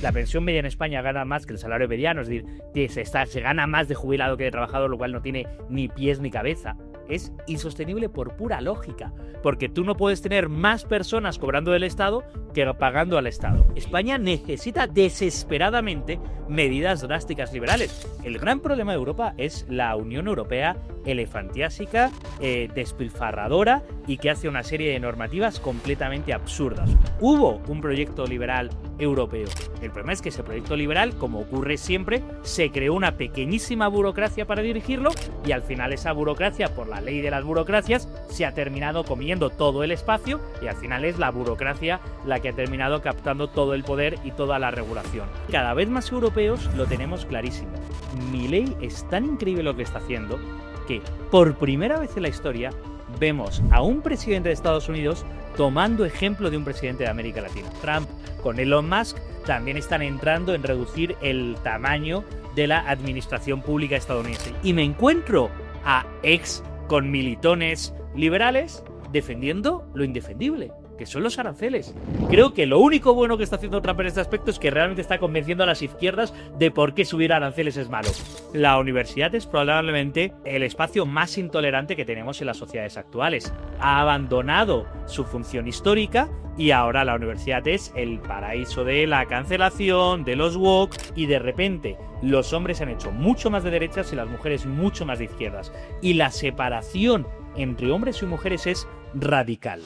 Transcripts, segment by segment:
la pensión media en España gana más que el salario mediano, es decir, se gana más de jubilado que de trabajador, lo cual no tiene ni pies ni cabeza. Es insostenible por pura lógica, porque tú no puedes tener más personas cobrando del Estado que pagando al Estado. España necesita desesperadamente medidas drásticas liberales. El gran problema de Europa es la Unión Europea elefantiásica, despilfarradora y que hace una serie de normativas completamente absurdas. Hubo un proyecto liberal europeo. El problema es que ese proyecto liberal, como ocurre siempre, se creó una pequeñísima burocracia para dirigirlo y al final esa burocracia, por la ley de las burocracias, se ha terminado comiendo todo el espacio y al final es la burocracia la que ha terminado captando todo el poder y toda la regulación. Cada vez más europeos lo tenemos clarísimo. Milei es tan increíble lo que está haciendo que por primera vez en la historia vemos a un presidente de Estados Unidos tomando ejemplo de un presidente de América Latina. Trump con Elon Musk también están entrando en reducir el tamaño de la administración pública estadounidense. Y me encuentro a ex con militones liberales defendiendo lo indefendible, que son los aranceles. Creo que lo único bueno que está haciendo Trump en este aspecto es que realmente está convenciendo a las izquierdas de por qué subir aranceles es malo. La universidad es probablemente el espacio más intolerante que tenemos en las sociedades actuales. Ha abandonado su función histórica y ahora la universidad es el paraíso de la cancelación, de los woke, y de repente los hombres se han hecho mucho más de derechas y las mujeres mucho más de izquierdas. Y la separación entre hombres y mujeres es radical.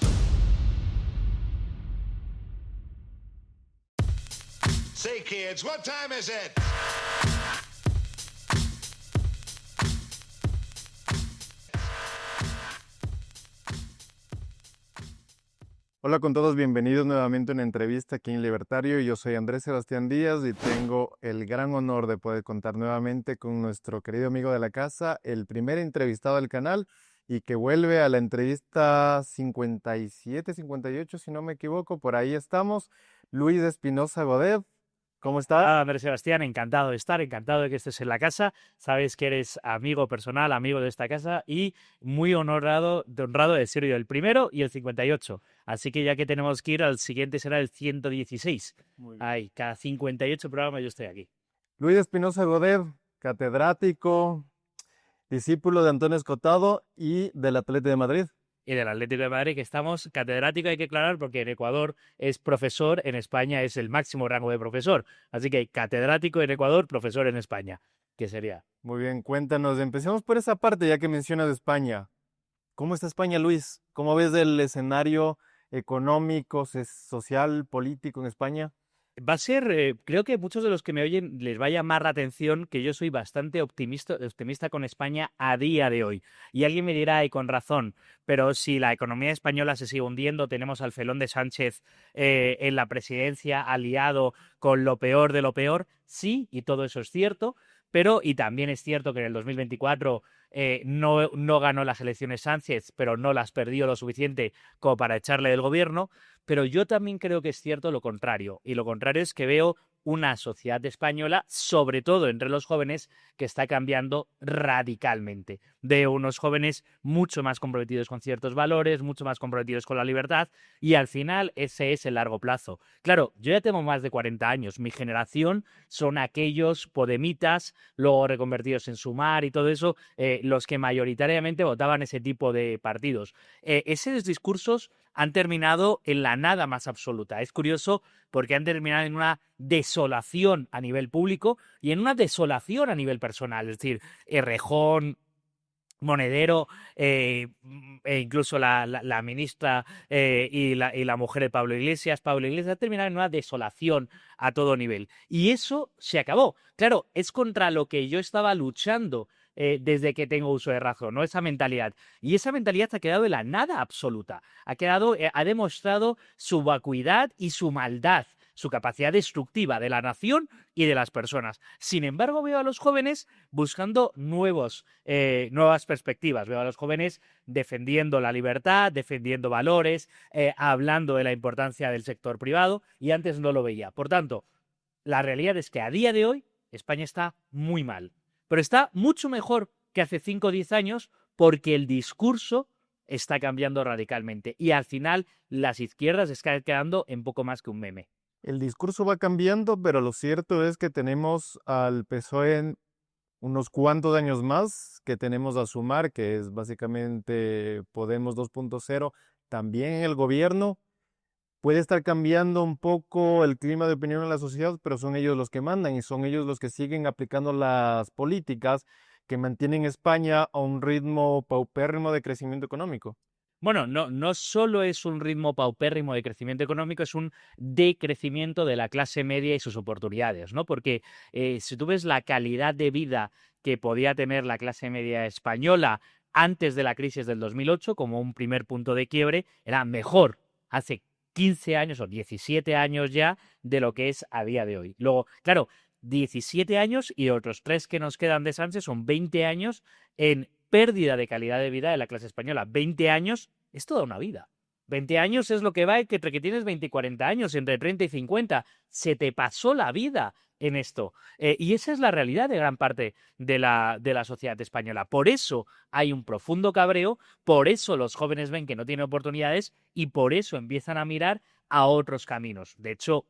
Say, kids, what time is it? Hola con todos, bienvenidos nuevamente a una entrevista aquí en Libertario. Yo soy Andrés Sebastián Díaz y tengo el gran honor de poder contar nuevamente con nuestro querido amigo de la casa, el primer entrevistado del canal y que vuelve a la entrevista 57, 58, si no me equivoco, por ahí estamos, Luis Espinosa Godet. ¿Cómo está? Andrés Sebastián, encantado de estar, encantado de que estés en la casa. Sabes que eres amigo personal, amigo de esta casa y muy honrado de ser yo el primero y el 58. Así que ya que tenemos que ir, al siguiente será el 116. Ay, cada 58 programas yo estoy aquí. Luis Espinosa Godet, catedrático, discípulo de Antonio Escotado y del Atlético de Madrid. Y del Atlético de Madrid, que estamos catedrático, hay que aclarar, porque en Ecuador es profesor, en España es el máximo rango de profesor. Así que catedrático en Ecuador, profesor en España. ¿Qué sería? Muy bien, cuéntanos. Empecemos por esa parte, ya que mencionas España. ¿Cómo está España, Luis? ¿Cómo ves el escenario económico, social, político en España? Va a ser, creo que muchos de los que me oyen les va a llamar la atención que yo soy bastante optimista con España a día de hoy. Y alguien me dirá, y con razón, pero si la economía española se sigue hundiendo, tenemos al felón de Sánchez en la presidencia aliado con lo peor de lo peor, sí, y todo eso es cierto, pero, y también es cierto que en el 2024 no ganó las elecciones Sánchez, pero no las perdió lo suficiente como para echarle del gobierno. Pero yo también creo que es cierto lo contrario, y lo contrario es que veo una sociedad española, sobre todo entre los jóvenes, que está cambiando radicalmente. Veo unos jóvenes mucho más comprometidos con ciertos valores, mucho más comprometidos con la libertad, y al final ese es el largo plazo. Claro, yo ya tengo más de 40 años, mi generación son aquellos podemitas, luego reconvertidos en Sumar y todo eso, los que mayoritariamente votaban ese tipo de partidos. Esos discursos han terminado en la nada más absoluta. Es curioso porque han terminado en una desolación a nivel público y en una desolación a nivel personal. Es decir, Errejón, Monedero, e incluso la ministra y la mujer de Pablo Iglesias ha terminado en una desolación a todo nivel. Y eso se acabó. Claro, es contra lo que yo estaba luchando desde que tengo uso de razón, ¿no? Esa mentalidad. Y esa mentalidad ha quedado en la nada absoluta. Ha demostrado su vacuidad y su maldad, su capacidad destructiva de la nación y de las personas. Sin embargo, veo a los jóvenes buscando nuevas perspectivas. Veo a los jóvenes defendiendo la libertad, defendiendo valores, hablando de la importancia del sector privado, y antes no lo veía. Por tanto, la realidad es que a día de hoy España está muy mal. Pero está mucho mejor que hace 5 o 10 años porque el discurso está cambiando radicalmente. Y al final las izquierdas están quedando en poco más que un meme. El discurso va cambiando, pero lo cierto es que tenemos al PSOE en unos cuantos años más que tenemos a sumar, que es básicamente Podemos 2.0, también en el gobierno. Puede estar cambiando un poco el clima de opinión en la sociedad, pero son ellos los que mandan y son ellos los que siguen aplicando las políticas que mantienen España a un ritmo paupérrimo de crecimiento económico. Bueno, no solo es un ritmo paupérrimo de crecimiento económico, es un decrecimiento de la clase media y sus oportunidades, ¿no? Porque si tú ves la calidad de vida que podía tener la clase media española antes de la crisis del 2008, como un primer punto de quiebre, era mejor hace 15 años o 17 años ya de lo que es a día de hoy. Luego, claro, 17 años y otros 3 que nos quedan de Sánchez son 20 años en pérdida de calidad de vida de la clase española. 20 años es toda una vida. 20 años es lo que va entre que tienes 20 y 40 años, entre 30 y 50. Se te pasó la vida en esto. Y esa es la realidad de gran parte de la sociedad española. Por eso hay un profundo cabreo, por eso los jóvenes ven que no tienen oportunidades y por eso empiezan a mirar a otros caminos. De hecho,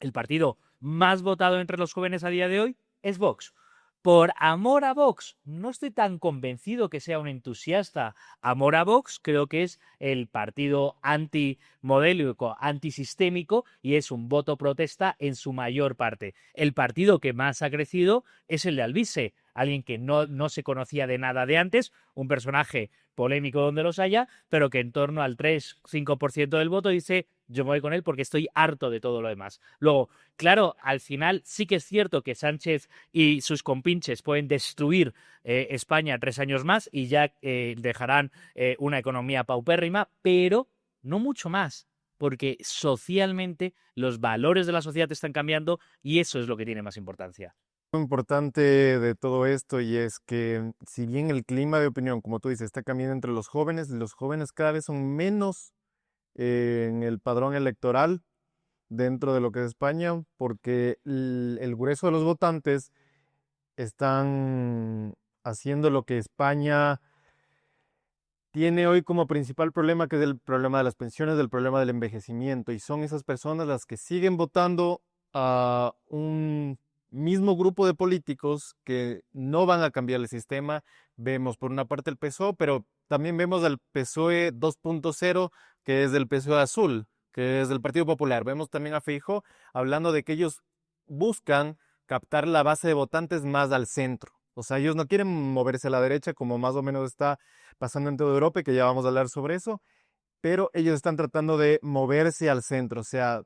el partido más votado entre los jóvenes a día de hoy es Vox. Por amor a Vox, no estoy tan convencido que sea un entusiasta amor a Vox, creo que es el partido antimodélico, antisistémico y es un voto protesta en su mayor parte. El partido que más ha crecido es el de Alvise, alguien que no se conocía de nada de antes, un personaje polémico donde los haya, pero que en torno al 3-5% del voto dice yo me voy con él porque estoy harto de todo lo demás. Luego, claro, al final sí que es cierto que Sánchez y sus compinches pueden destruir España 3 años más y ya dejarán una economía paupérrima, pero no mucho más, porque socialmente los valores de la sociedad están cambiando y eso es lo que tiene más importancia. Lo importante de todo esto y es que si bien el clima de opinión, como tú dices, está cambiando entre los jóvenes cada vez son menos en el padrón electoral dentro de lo que es España, porque el grueso de los votantes están haciendo lo que España tiene hoy como principal problema, que es el problema de las pensiones, del problema del envejecimiento, y son esas personas las que siguen votando a un mismo grupo de políticos que no van a cambiar el sistema. Vemos por una parte el PSOE, pero también vemos al PSOE 2.0, que es del PSOE azul, que es del Partido Popular. Vemos también a Feijóo hablando de que ellos buscan captar la base de votantes más al centro. O sea, ellos no quieren moverse a la derecha como más o menos está pasando en toda Europa, y que ya vamos a hablar sobre eso, pero ellos están tratando de moverse al centro. O sea,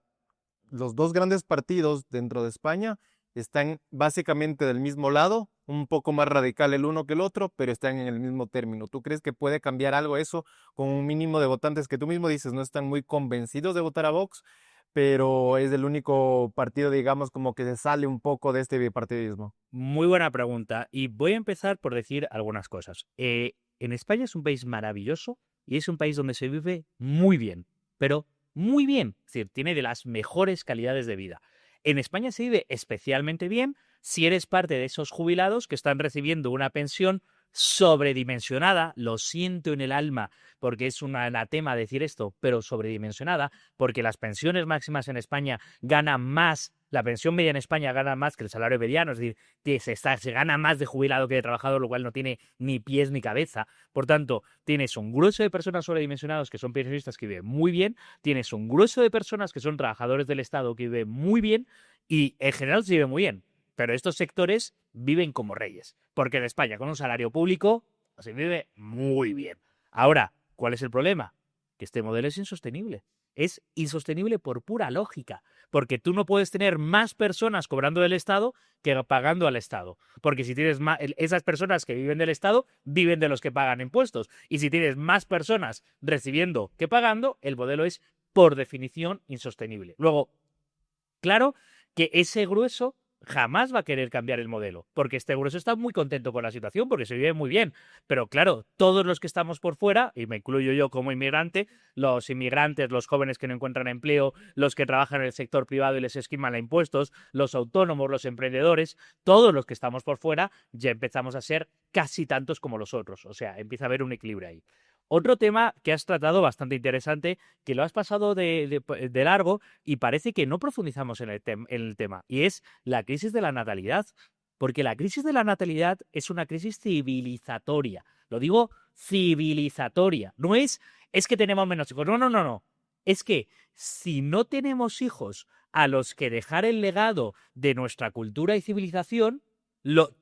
los dos grandes partidos dentro de España están básicamente del mismo lado, un poco más radical el uno que el otro, pero están en el mismo término. ¿Tú crees que puede cambiar algo eso con un mínimo de votantes que tú mismo dices no están muy convencidos de votar a Vox, pero es el único partido, digamos, como que se sale un poco de este bipartidismo? Muy buena pregunta y voy a empezar por decir algunas cosas. En España es un país maravilloso y es un país donde se vive muy bien, pero muy bien, es decir, tiene de las mejores calidades de vida. En España se vive especialmente bien si eres parte de esos jubilados que están recibiendo una pensión sobredimensionada, lo siento en el alma porque es un anatema decir esto, pero sobredimensionada, porque las pensiones máximas en España ganan más, la pensión media en España gana más que el salario mediano, es decir, se gana más de jubilado que de trabajador, lo cual no tiene ni pies ni cabeza. Por tanto, tienes un grueso de personas sobredimensionadas que son pensionistas que viven muy bien, tienes un grueso de personas que son trabajadores del Estado que viven muy bien y en general se vive muy bien. Pero estos sectores viven como reyes, porque en España con un salario público se vive muy bien. Ahora, ¿cuál es el problema? Que este modelo es insostenible. Es insostenible por pura lógica, porque tú no puedes tener más personas cobrando del Estado que pagando al Estado, porque si tienes más, esas personas que viven del Estado viven de los que pagan impuestos, y si tienes más personas recibiendo que pagando, el modelo es por definición insostenible. Luego, claro que ese grueso jamás va a querer cambiar el modelo, porque este grueso está muy contento con la situación, porque se vive muy bien. Pero claro, todos los que estamos por fuera, y me incluyo yo como inmigrante, los inmigrantes, los jóvenes que no encuentran empleo, los que trabajan en el sector privado y les esquiman a impuestos, los autónomos, los emprendedores, todos los que estamos por fuera, ya empezamos a ser casi tantos como los otros. O sea, empieza a haber un equilibrio ahí. Otro tema que has tratado bastante interesante, que lo has pasado de largo y parece que no profundizamos en el tema, y es la crisis de la natalidad. Porque la crisis de la natalidad es una crisis civilizatoria. Lo digo civilizatoria. No es que tenemos menos hijos. No, no, no, no. Es que si no tenemos hijos a los que dejar el legado de nuestra cultura y civilización,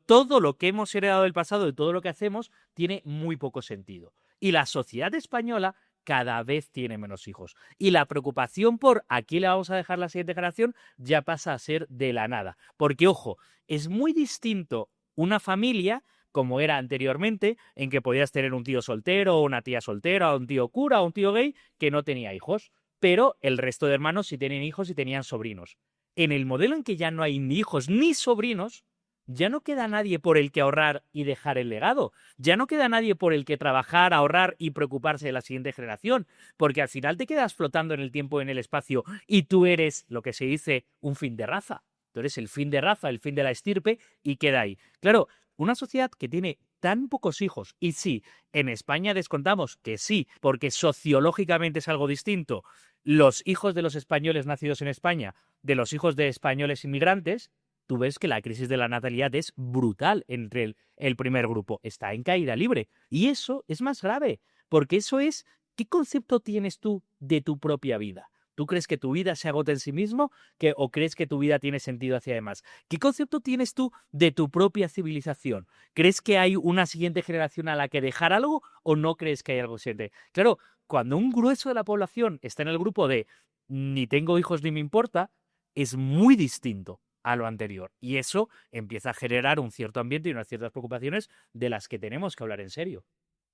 todo lo que hemos heredado del pasado y todo lo que hacemos tiene muy poco sentido. Y la sociedad española cada vez tiene menos hijos. Y la preocupación por a quién le vamos a dejar la siguiente generación ya pasa a ser de la nada. Porque, ojo, es muy distinto una familia, como era anteriormente, en que podías tener un tío soltero, o una tía soltera, o un tío cura, o un tío gay, que no tenía hijos. Pero el resto de hermanos sí tenían hijos y tenían sobrinos. En el modelo en que ya no hay ni hijos ni sobrinos, ya no queda nadie por el que ahorrar y dejar el legado. Ya no queda nadie por el que trabajar, ahorrar y preocuparse de la siguiente generación, porque al final te quedas flotando en el tiempo, en el espacio, y tú eres lo que se dice un fin de raza. Tú eres el fin de raza, el fin de la estirpe, y queda ahí. Claro, una sociedad que tiene tan pocos hijos, y sí, en España descontamos que sí, porque sociológicamente es algo distinto, los hijos de los españoles nacidos en España, de los hijos de españoles inmigrantes, tú ves que la crisis de la natalidad es brutal entre el primer grupo. Está en caída libre. Y eso es más grave, porque eso es, ¿qué concepto tienes tú de tu propia vida? ¿Tú crees que tu vida se agota en sí mismo o crees que tu vida tiene sentido hacia además? ¿Qué concepto tienes tú de tu propia civilización? ¿Crees que hay una siguiente generación a la que dejar algo o no crees que hay algo siguiente? Claro, cuando un grueso de la población está en el grupo de ni tengo hijos ni me importa, es muy distinto a lo anterior. Y eso empieza a generar un cierto ambiente y unas ciertas preocupaciones de las que tenemos que hablar en serio.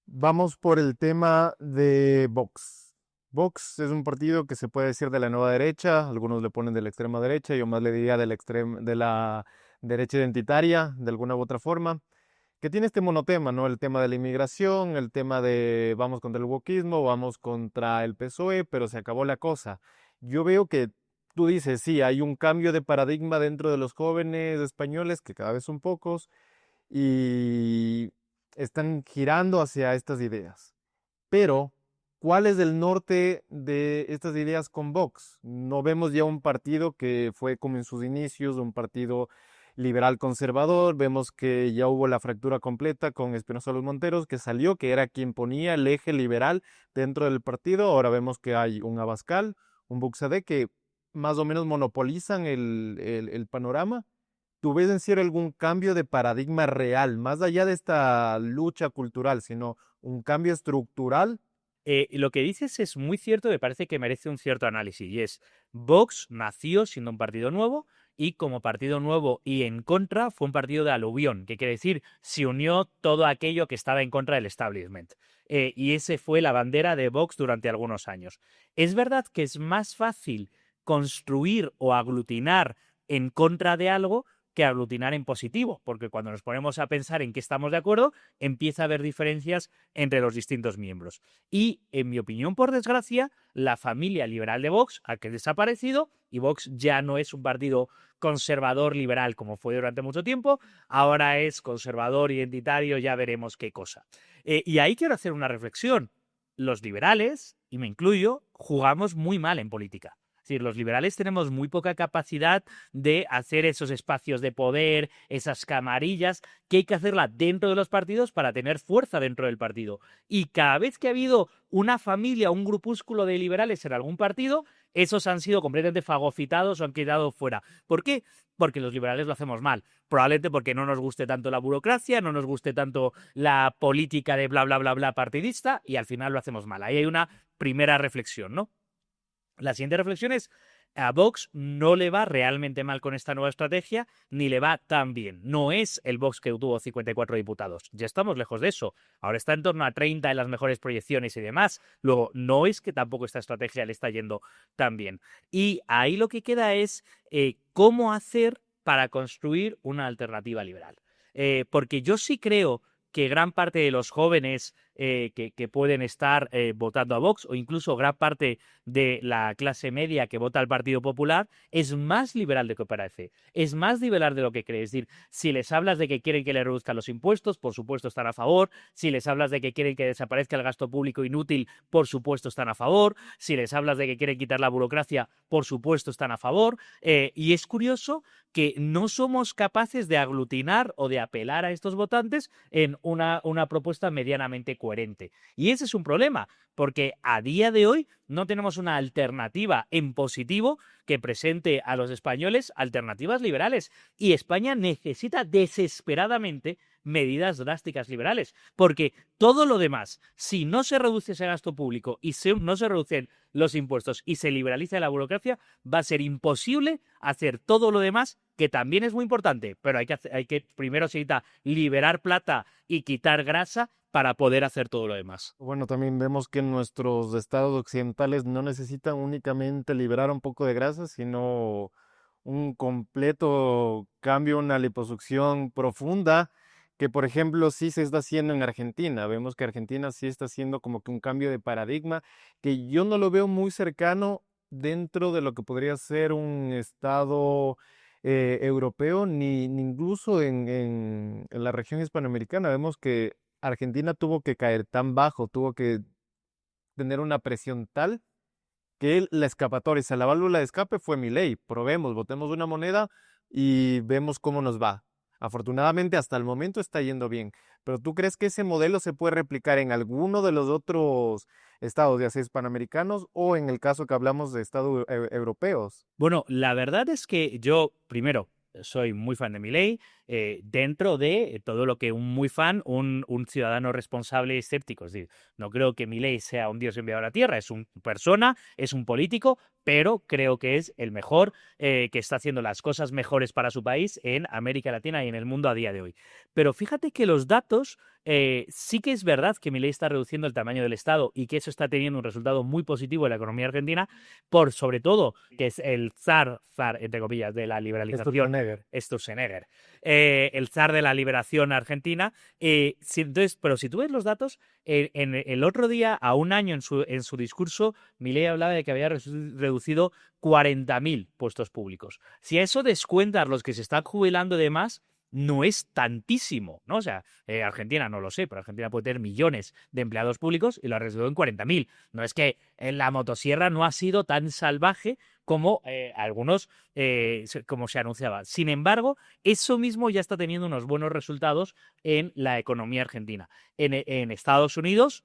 Vamos por el tema de Vox. Vox es un partido que se puede decir de la nueva derecha, algunos le ponen de la extrema derecha, yo más le diría de la derecha identitaria, de alguna u otra forma, que tiene este monotema, ¿no? El tema de la inmigración, el tema de vamos contra el wokismo, vamos contra el PSOE, pero se acabó la cosa. Yo veo que tú dices, sí, hay un cambio de paradigma dentro de los jóvenes españoles, que cada vez son pocos, y están girando hacia estas ideas. Pero, ¿cuál es el norte de estas ideas con Vox? No vemos ya un partido que fue como en sus inicios, un partido liberal conservador, vemos que ya hubo la fractura completa con Espinosa Los Monteros, que salió, que era quien ponía el eje liberal dentro del partido, ahora vemos que hay un Abascal, un Buxadé, que más o menos monopolizan el panorama. ¿Tú ves en serio algún cambio de paradigma real, más allá de esta lucha cultural, sino un cambio estructural? Lo que dices es muy cierto, me parece que merece un cierto análisis, y es, Vox nació siendo un partido nuevo, y como partido nuevo y en contra fue un partido de aluvión, que quiere decir, se unió todo aquello que estaba en contra del establishment. Y ese fue la bandera de Vox durante algunos años. Es verdad que es más fácil construir o aglutinar en contra de algo que aglutinar en positivo, porque cuando nos ponemos a pensar en qué estamos de acuerdo, empieza a haber diferencias entre los distintos miembros. Y, en mi opinión, por desgracia, la familia liberal de Vox ha desaparecido y Vox ya no es un partido conservador liberal como fue durante mucho tiempo, ahora es conservador identitario, ya veremos qué cosa. Y ahí quiero hacer una reflexión. Los liberales, y me incluyo, jugamos muy mal en política. Es decir, los liberales tenemos muy poca capacidad de hacer esos espacios de poder, esas camarillas, que hay que hacerla dentro de los partidos para tener fuerza dentro del partido. Y cada vez que ha habido una familia, un grupúsculo de liberales en algún partido, esos han sido completamente fagocitados o han quedado fuera. ¿Por qué? Porque los liberales lo hacemos mal. Probablemente porque no nos guste tanto la burocracia, no nos guste tanto la política de bla, bla, bla, bla partidista, y al final lo hacemos mal. Ahí hay una primera reflexión, ¿no? La siguiente reflexión es, a Vox no le va realmente mal con esta nueva estrategia, ni le va tan bien. No es el Vox que tuvo 54 diputados. Ya estamos lejos de eso. Ahora está en torno a 30 en las mejores proyecciones y demás. Luego, no es que tampoco esta estrategia le está yendo tan bien. Y ahí lo que queda es cómo hacer para construir una alternativa liberal. Porque yo sí creo que gran parte de los jóvenes que pueden estar votando a Vox, o incluso gran parte de la clase media que vota al Partido Popular, es más liberal de lo que parece, es más liberal de lo que cree. Es decir, si les hablas de que quieren que le reduzcan los impuestos, por supuesto están a favor. Si les hablas de que quieren que desaparezca el gasto público inútil, por supuesto están a favor. Si les hablas de que quieren quitar la burocracia, por supuesto están a favor. Y es curioso que no somos capaces de aglutinar o de apelar a estos votantes en una propuesta medianamente coherente. Y ese es un problema, porque a día de hoy no tenemos una alternativa en positivo que presente a los españoles alternativas liberales. Y España necesita desesperadamente medidas drásticas liberales, porque todo lo demás, si no se reduce ese gasto público y no se reducen los impuestos y se liberaliza la burocracia, va a ser imposible hacer todo lo demás, que también es muy importante, pero hay que primero se necesita liberar plata y quitar grasa para poder hacer todo lo demás. Bueno, también vemos que nuestros estados occidentales no necesitan únicamente liberar un poco de grasa, sino un completo cambio, una liposucción profunda, que por ejemplo sí se está haciendo en Argentina. Vemos que Argentina sí está haciendo como que un cambio de paradigma, que yo no lo veo muy cercano dentro de lo que podría ser un estado europeo, ni incluso en la región hispanoamericana. Vemos que Argentina tuvo que caer tan bajo, tuvo que tener una presión tal que la escapatoria, o sea, la válvula de escape fue Milei. Probemos, botemos una moneda y vemos cómo nos va. Afortunadamente hasta el momento está yendo bien, pero ¿tú crees que ese modelo se puede replicar en alguno de los otros estados, ya sea hispanoamericanos o en el caso que hablamos de estados europeos? Bueno, la verdad es que yo, primero, soy muy fan de Milei, dentro de todo lo que un muy fan, un ciudadano responsable y escéptico. Es decir, no creo que Milei sea un dios enviado a la tierra, es una persona, es un político, pero creo que es el mejor, que está haciendo las cosas mejores para su país en América Latina y en el mundo a día de hoy. Pero fíjate que los datos, sí que es verdad que Milei está reduciendo el tamaño del Estado y que eso está teniendo un resultado muy positivo en la economía argentina, por sobre todo que es el zar, entre comillas, de la liberalización. Sturzenegger, el zar de la liberación argentina. Entonces, pero si tú ves los datos, en el otro día, a un año en su discurso, Milei hablaba de que había reducido 40.000 puestos públicos. Si a eso descuentas los que se están jubilando de más, no es tantísimo, ¿no? O sea, Argentina no lo sé, pero Argentina puede tener millones de empleados públicos y lo ha reducido en 40.000. No es que en la motosierra no ha sido tan salvaje como algunos, como se anunciaba. Sin embargo, eso mismo ya está teniendo unos buenos resultados en la economía argentina. En Estados Unidos,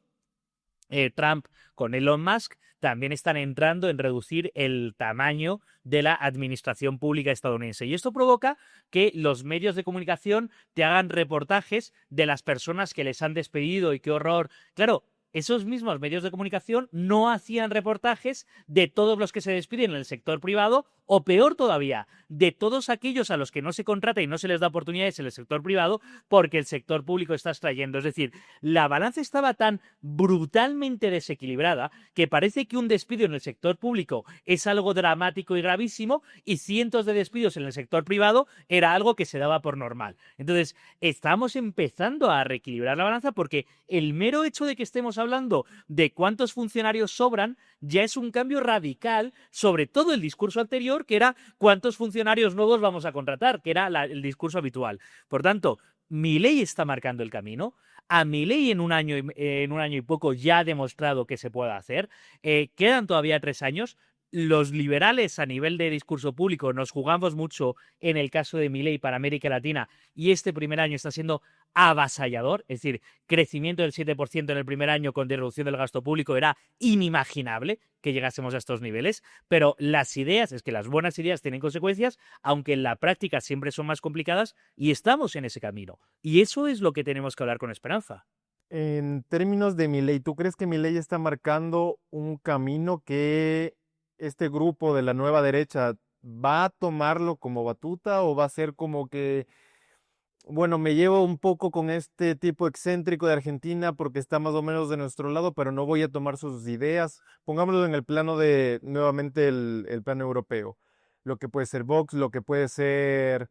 Trump con Elon Musk también están entrando en reducir el tamaño de la administración pública estadounidense. Y esto provoca que los medios de comunicación te hagan reportajes de las personas que les han despedido y qué horror. Claro, esos mismos medios de comunicación no hacían reportajes de todos los que se despiden en el sector privado, o peor todavía, de todos aquellos a los que no se contrata y no se les da oportunidades en el sector privado porque el sector público está extrayendo. Es decir, la balanza estaba tan brutalmente desequilibrada que parece que un despido en el sector público es algo dramático y gravísimo, y cientos de despidos en el sector privado era algo que se daba por normal. Entonces, estamos empezando a reequilibrar la balanza, porque el mero hecho de que estemos hablando de cuántos funcionarios sobran ya es un cambio radical sobre todo el discurso anterior, que era cuántos funcionarios nuevos vamos a contratar, que era el discurso habitual. Por tanto, Milei está marcando el camino. A Milei en un año y poco ya ha demostrado que se puede hacer. Quedan todavía 3 años. Los liberales a nivel de discurso público nos jugamos mucho en el caso de Milei para América Latina, y este primer año está siendo avasallador. Es decir, crecimiento del 7% en el primer año con reducción del gasto público era inimaginable que llegásemos a estos niveles, pero las ideas, es que las buenas ideas tienen consecuencias, aunque en la práctica siempre son más complicadas, y estamos en ese camino. Y eso es lo que tenemos que hablar con esperanza. En términos de Milei, ¿tú crees que Milei está marcando un camino que este grupo de la nueva derecha va a tomarlo como batuta, o va a ser como que, bueno, me llevo un poco con este tipo excéntrico de Argentina porque está más o menos de nuestro lado, pero no voy a tomar sus ideas? Pongámoslo en el plano de, nuevamente, el plano europeo. Lo que puede ser Vox, lo que puede ser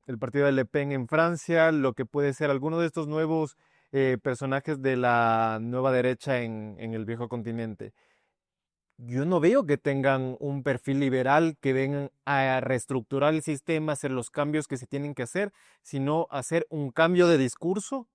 el partido de Le Pen en Francia, lo que puede ser alguno de estos nuevos personajes de la nueva derecha en el viejo continente. Yo no veo que tengan un perfil liberal, que vengan a reestructurar el sistema, hacer los cambios que se tienen que hacer, sino hacer un cambio de discurso.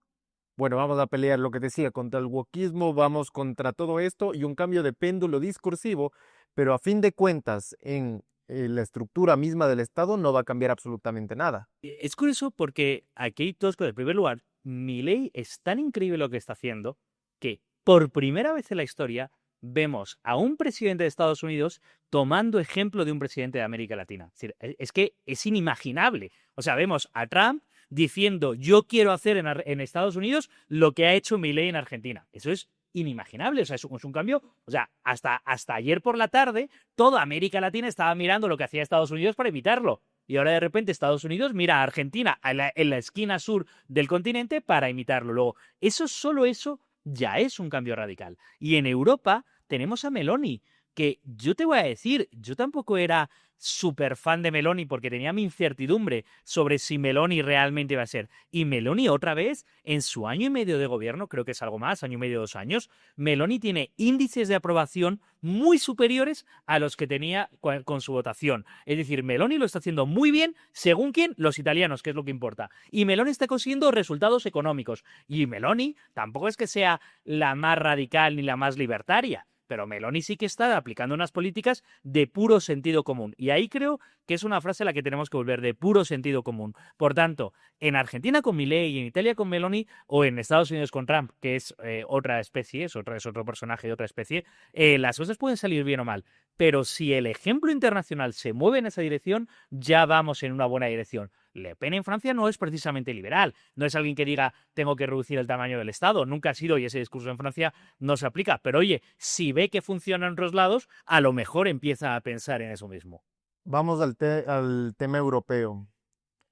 Bueno, vamos a pelear lo que decía contra el wokismo, vamos contra todo esto y un cambio de péndulo discursivo, pero a fin de cuentas, en la estructura misma del Estado no va a cambiar absolutamente nada. Es curioso porque aquí hay dos cosas. En primer lugar, Milei es tan increíble lo que está haciendo que por primera vez en la historia vemos a un presidente de Estados Unidos tomando ejemplo de un presidente de América Latina. Es decir, es que es inimaginable. O sea, vemos a Trump diciendo yo quiero hacer en Estados Unidos lo que ha hecho Milei en Argentina. Eso es inimaginable. O sea, es un cambio. O sea, hasta ayer por la tarde toda América Latina estaba mirando lo que hacía Estados Unidos para imitarlo. Y ahora de repente Estados Unidos mira a Argentina en la esquina sur del continente para imitarlo. Luego, solo eso ya es un cambio radical. Y en Europa tenemos a Meloni, que yo te voy a decir, yo tampoco era súper fan de Meloni porque tenía mi incertidumbre sobre si Meloni realmente iba a ser. Y Meloni otra vez, en su año y medio de gobierno, creo que es algo más, año y medio, 2 años, Meloni tiene índices de aprobación muy superiores a los que tenía con su votación. Es decir, Meloni lo está haciendo muy bien, según quién, los italianos, que es lo que importa. Y Meloni está consiguiendo resultados económicos. Y Meloni tampoco es que sea la más radical ni la más libertaria. Pero Meloni sí que está aplicando unas políticas de puro sentido común. Y ahí creo que es una frase a la que tenemos que volver, de puro sentido común. Por tanto, en Argentina con Milei y en Italia con Meloni, o en Estados Unidos con Trump, que es otra especie, es otro personaje de otra especie, las cosas pueden salir bien o mal. Pero si el ejemplo internacional se mueve en esa dirección, ya vamos en una buena dirección. Le Pen en Francia no es precisamente liberal, no es alguien que diga tengo que reducir el tamaño del Estado, nunca ha sido, y ese discurso en Francia no se aplica, pero oye, si ve que funciona en otros lados, a lo mejor empieza a pensar en eso mismo. Vamos al tema europeo.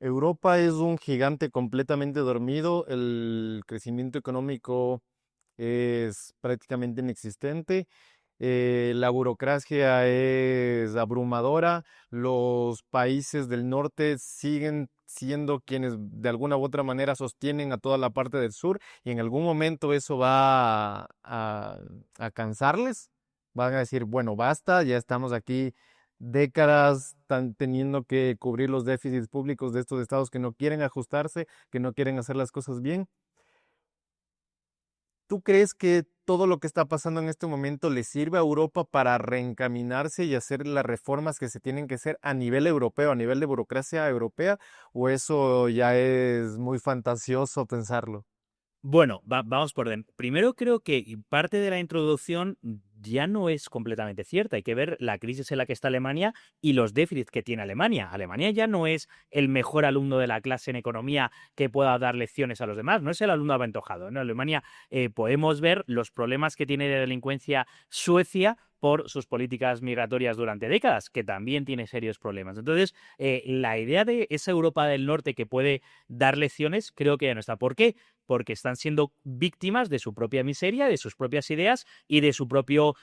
Europa es un gigante completamente dormido, el crecimiento económico es prácticamente inexistente, la burocracia es abrumadora, los países del norte siguen siendo quienes de alguna u otra manera sostienen a toda la parte del sur y en algún momento eso va a cansarles, van a decir, bueno, basta, ya estamos aquí décadas teniendo que cubrir los déficits públicos de estos estados que no quieren ajustarse, que no quieren hacer las cosas bien. ¿Tú crees que todo lo que está pasando en este momento le sirve a Europa para reencaminarse y hacer las reformas que se tienen que hacer a nivel europeo, a nivel de burocracia europea? ¿O eso ya es muy fantasioso pensarlo? Bueno, vamos por orden. Primero creo que parte de la introducción ya no es completamente cierta. Hay que ver la crisis en la que está Alemania y los déficits que tiene Alemania. Alemania ya no es el mejor alumno de la clase en economía que pueda dar lecciones a los demás. No es el alumno aventojado. En Alemania podemos ver los problemas que tiene de delincuencia Suecia por sus políticas migratorias durante décadas, que también tiene serios problemas. Entonces, la idea de esa Europa del Norte que puede dar lecciones, creo que ya no está. ¿Por qué? Porque están siendo víctimas de su propia miseria, de sus propias ideas y de su propio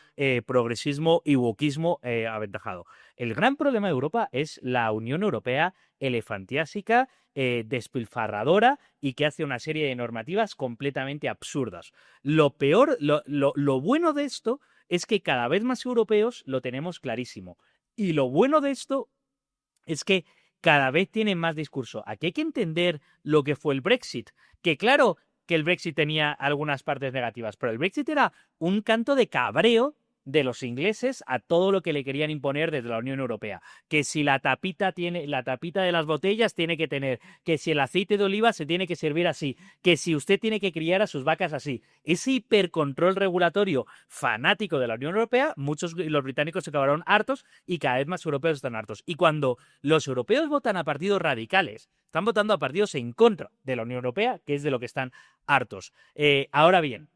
progresismo y wokismo aventajado. El gran problema de Europa es la Unión Europea elefantiásica, despilfarradora y que hace una serie de normativas completamente absurdas. Lo peor, lo bueno de esto es que cada vez más europeos lo tenemos clarísimo. Y lo bueno de esto es que cada vez tienen más discurso. Aquí hay que entender lo que fue el Brexit. Que claro que el Brexit tenía algunas partes negativas, pero el Brexit era un canto de cabreo de los ingleses a todo lo que le querían imponer desde la Unión Europea. Que si la tapita de las botellas tiene que tener, que si el aceite de oliva se tiene que servir así, que si usted tiene que criar a sus vacas así. Ese hipercontrol regulatorio fanático de la Unión Europea, muchos los británicos se acabaron hartos y cada vez más europeos están hartos. Y cuando los europeos votan a partidos radicales, están votando a partidos en contra de la Unión Europea, que es de lo que están hartos. Ahora bien,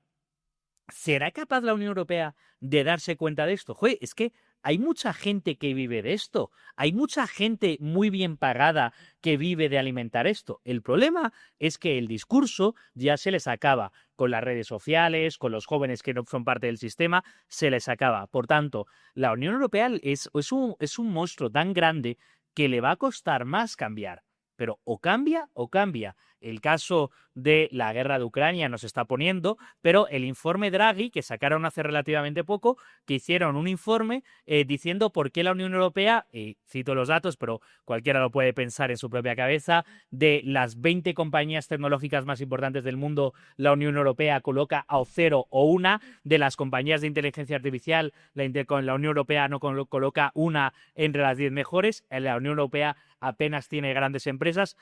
¿será capaz la Unión Europea de darse cuenta de esto? Joder, es que hay mucha gente que vive de esto. Hay mucha gente muy bien pagada que vive de alimentar esto. El problema es que el discurso ya se les acaba. Con las redes sociales, con los jóvenes que no son parte del sistema, se les acaba. Por tanto, la Unión Europea es un monstruo tan grande que le va a costar más cambiar. pero o cambia o cambia. El caso de la guerra de Ucrania nos está poniendo, pero el informe Draghi, que sacaron hace relativamente poco, que hicieron un informe diciendo por qué la Unión Europea, y cito los datos, pero cualquiera lo puede pensar en su propia cabeza, de las 20 compañías tecnológicas más importantes del mundo, la Unión Europea coloca a 0 o una, de las compañías de inteligencia artificial, la Unión Europea no coloca una entre las 10 mejores, la Unión Europea apenas tiene grandes empresas,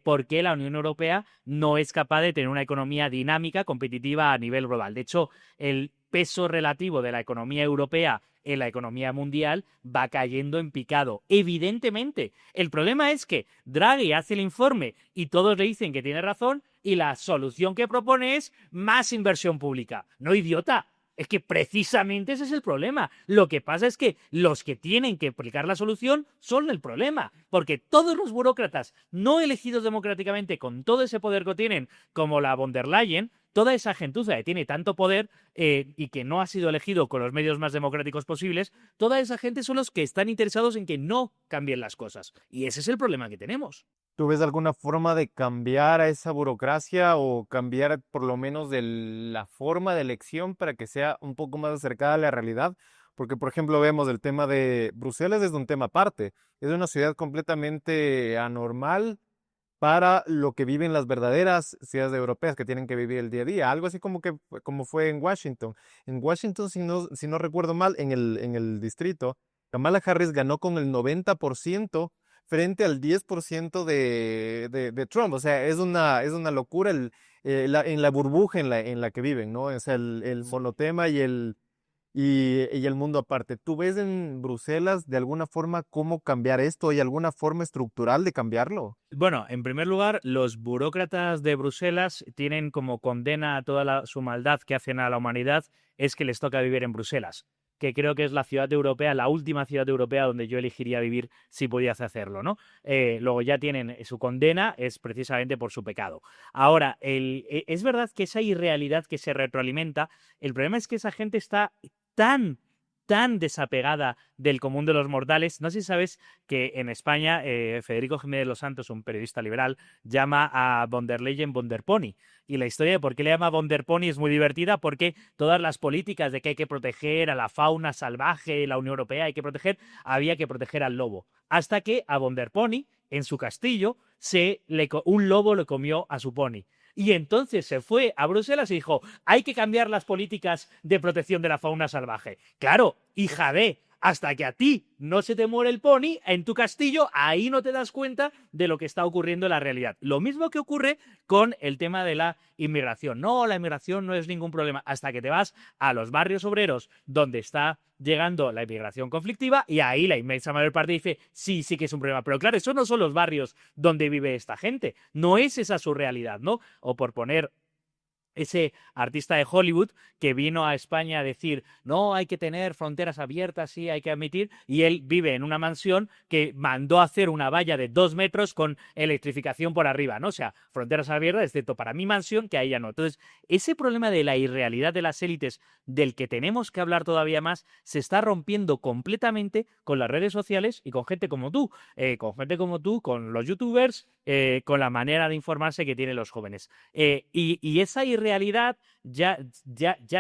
porque la Unión Europea no es capaz de tener una economía dinámica, competitiva a nivel global. De hecho, el peso relativo de la economía europea en la economía mundial va cayendo en picado. Evidentemente, el problema es que Draghi hace el informe y todos le dicen que tiene razón y la solución que propone es más inversión pública. No, idiota. Es que precisamente ese es el problema. Lo que pasa es que los que tienen que aplicar la solución son el problema, porque todos los burócratas no elegidos democráticamente con todo ese poder que tienen, como la von der Leyen, toda esa gentuza que tiene tanto poder y que no ha sido elegido con los medios más democráticos posibles, toda esa gente son los que están interesados en que no cambien las cosas. Y ese es el problema que tenemos. ¿Tú ves alguna forma de cambiar a esa burocracia o cambiar por lo menos de la forma de elección para que sea un poco más acercada a la realidad? Porque, por ejemplo, vemos el tema de Bruselas es un tema aparte. Es una ciudad completamente anormal para lo que viven las verdaderas ciudades europeas que tienen que vivir el día a día. Algo así como fue en Washington. En Washington, si no recuerdo mal, en el distrito, Kamala Harris ganó con el 90% frente al 10% de Trump. O sea, es una locura en la burbuja en la que viven, ¿no? O sea, el monotema y el mundo aparte. ¿Tú ves en Bruselas de alguna forma cómo cambiar esto? ¿Hay alguna forma estructural de cambiarlo? Bueno, en primer lugar, los burócratas de Bruselas tienen como condena a toda su maldad que hacen a la humanidad es que les toca vivir en Bruselas, que creo que es la ciudad europea, la última ciudad europea donde yo elegiría vivir si pudiese hacerlo, ¿no? Luego ya tienen su condena, es precisamente por su pecado. Ahora, es verdad que esa irrealidad que se retroalimenta, el problema es que esa gente está tan desapegada del común de los mortales. No sé si sabes que en España Federico Jiménez Los Santos, un periodista liberal, llama a von der Leyen von der Pony. Y la historia de por qué le llama von der Pony es muy divertida, porque todas las políticas de que hay que proteger a la fauna salvaje, la Unión Europea hay que proteger, había que proteger al lobo. Hasta que a von der Pony, en su castillo, un lobo le comió a su pony. Y entonces se fue a Bruselas y dijo, hay que cambiar las políticas de protección de la fauna salvaje. Claro, hija de, hasta que a ti no se te muere el pony, en tu castillo, ahí no te das cuenta de lo que está ocurriendo en la realidad. Lo mismo que ocurre con el tema de la inmigración. No, la inmigración no es ningún problema. Hasta que te vas a los barrios obreros donde está llegando la inmigración conflictiva y ahí la inmensa mayor parte dice, sí, sí que es un problema. Pero claro, esos no son los barrios donde vive esta gente. No es esa su realidad, ¿no? O por poner ese artista de Hollywood que vino a España a decir, no, hay que tener fronteras abiertas, sí, hay que admitir, y él vive en una mansión que mandó a hacer una valla de 2 metros con electrificación por arriba, ¿no? O sea, fronteras abiertas, excepto para mi mansión, que a ella no. Entonces, ese problema de la irrealidad de las élites, del que tenemos que hablar todavía más, se está rompiendo completamente con las redes sociales y con gente como tú, con los youtubers, con la manera de informarse que tienen los jóvenes. Y esa irrealidad ya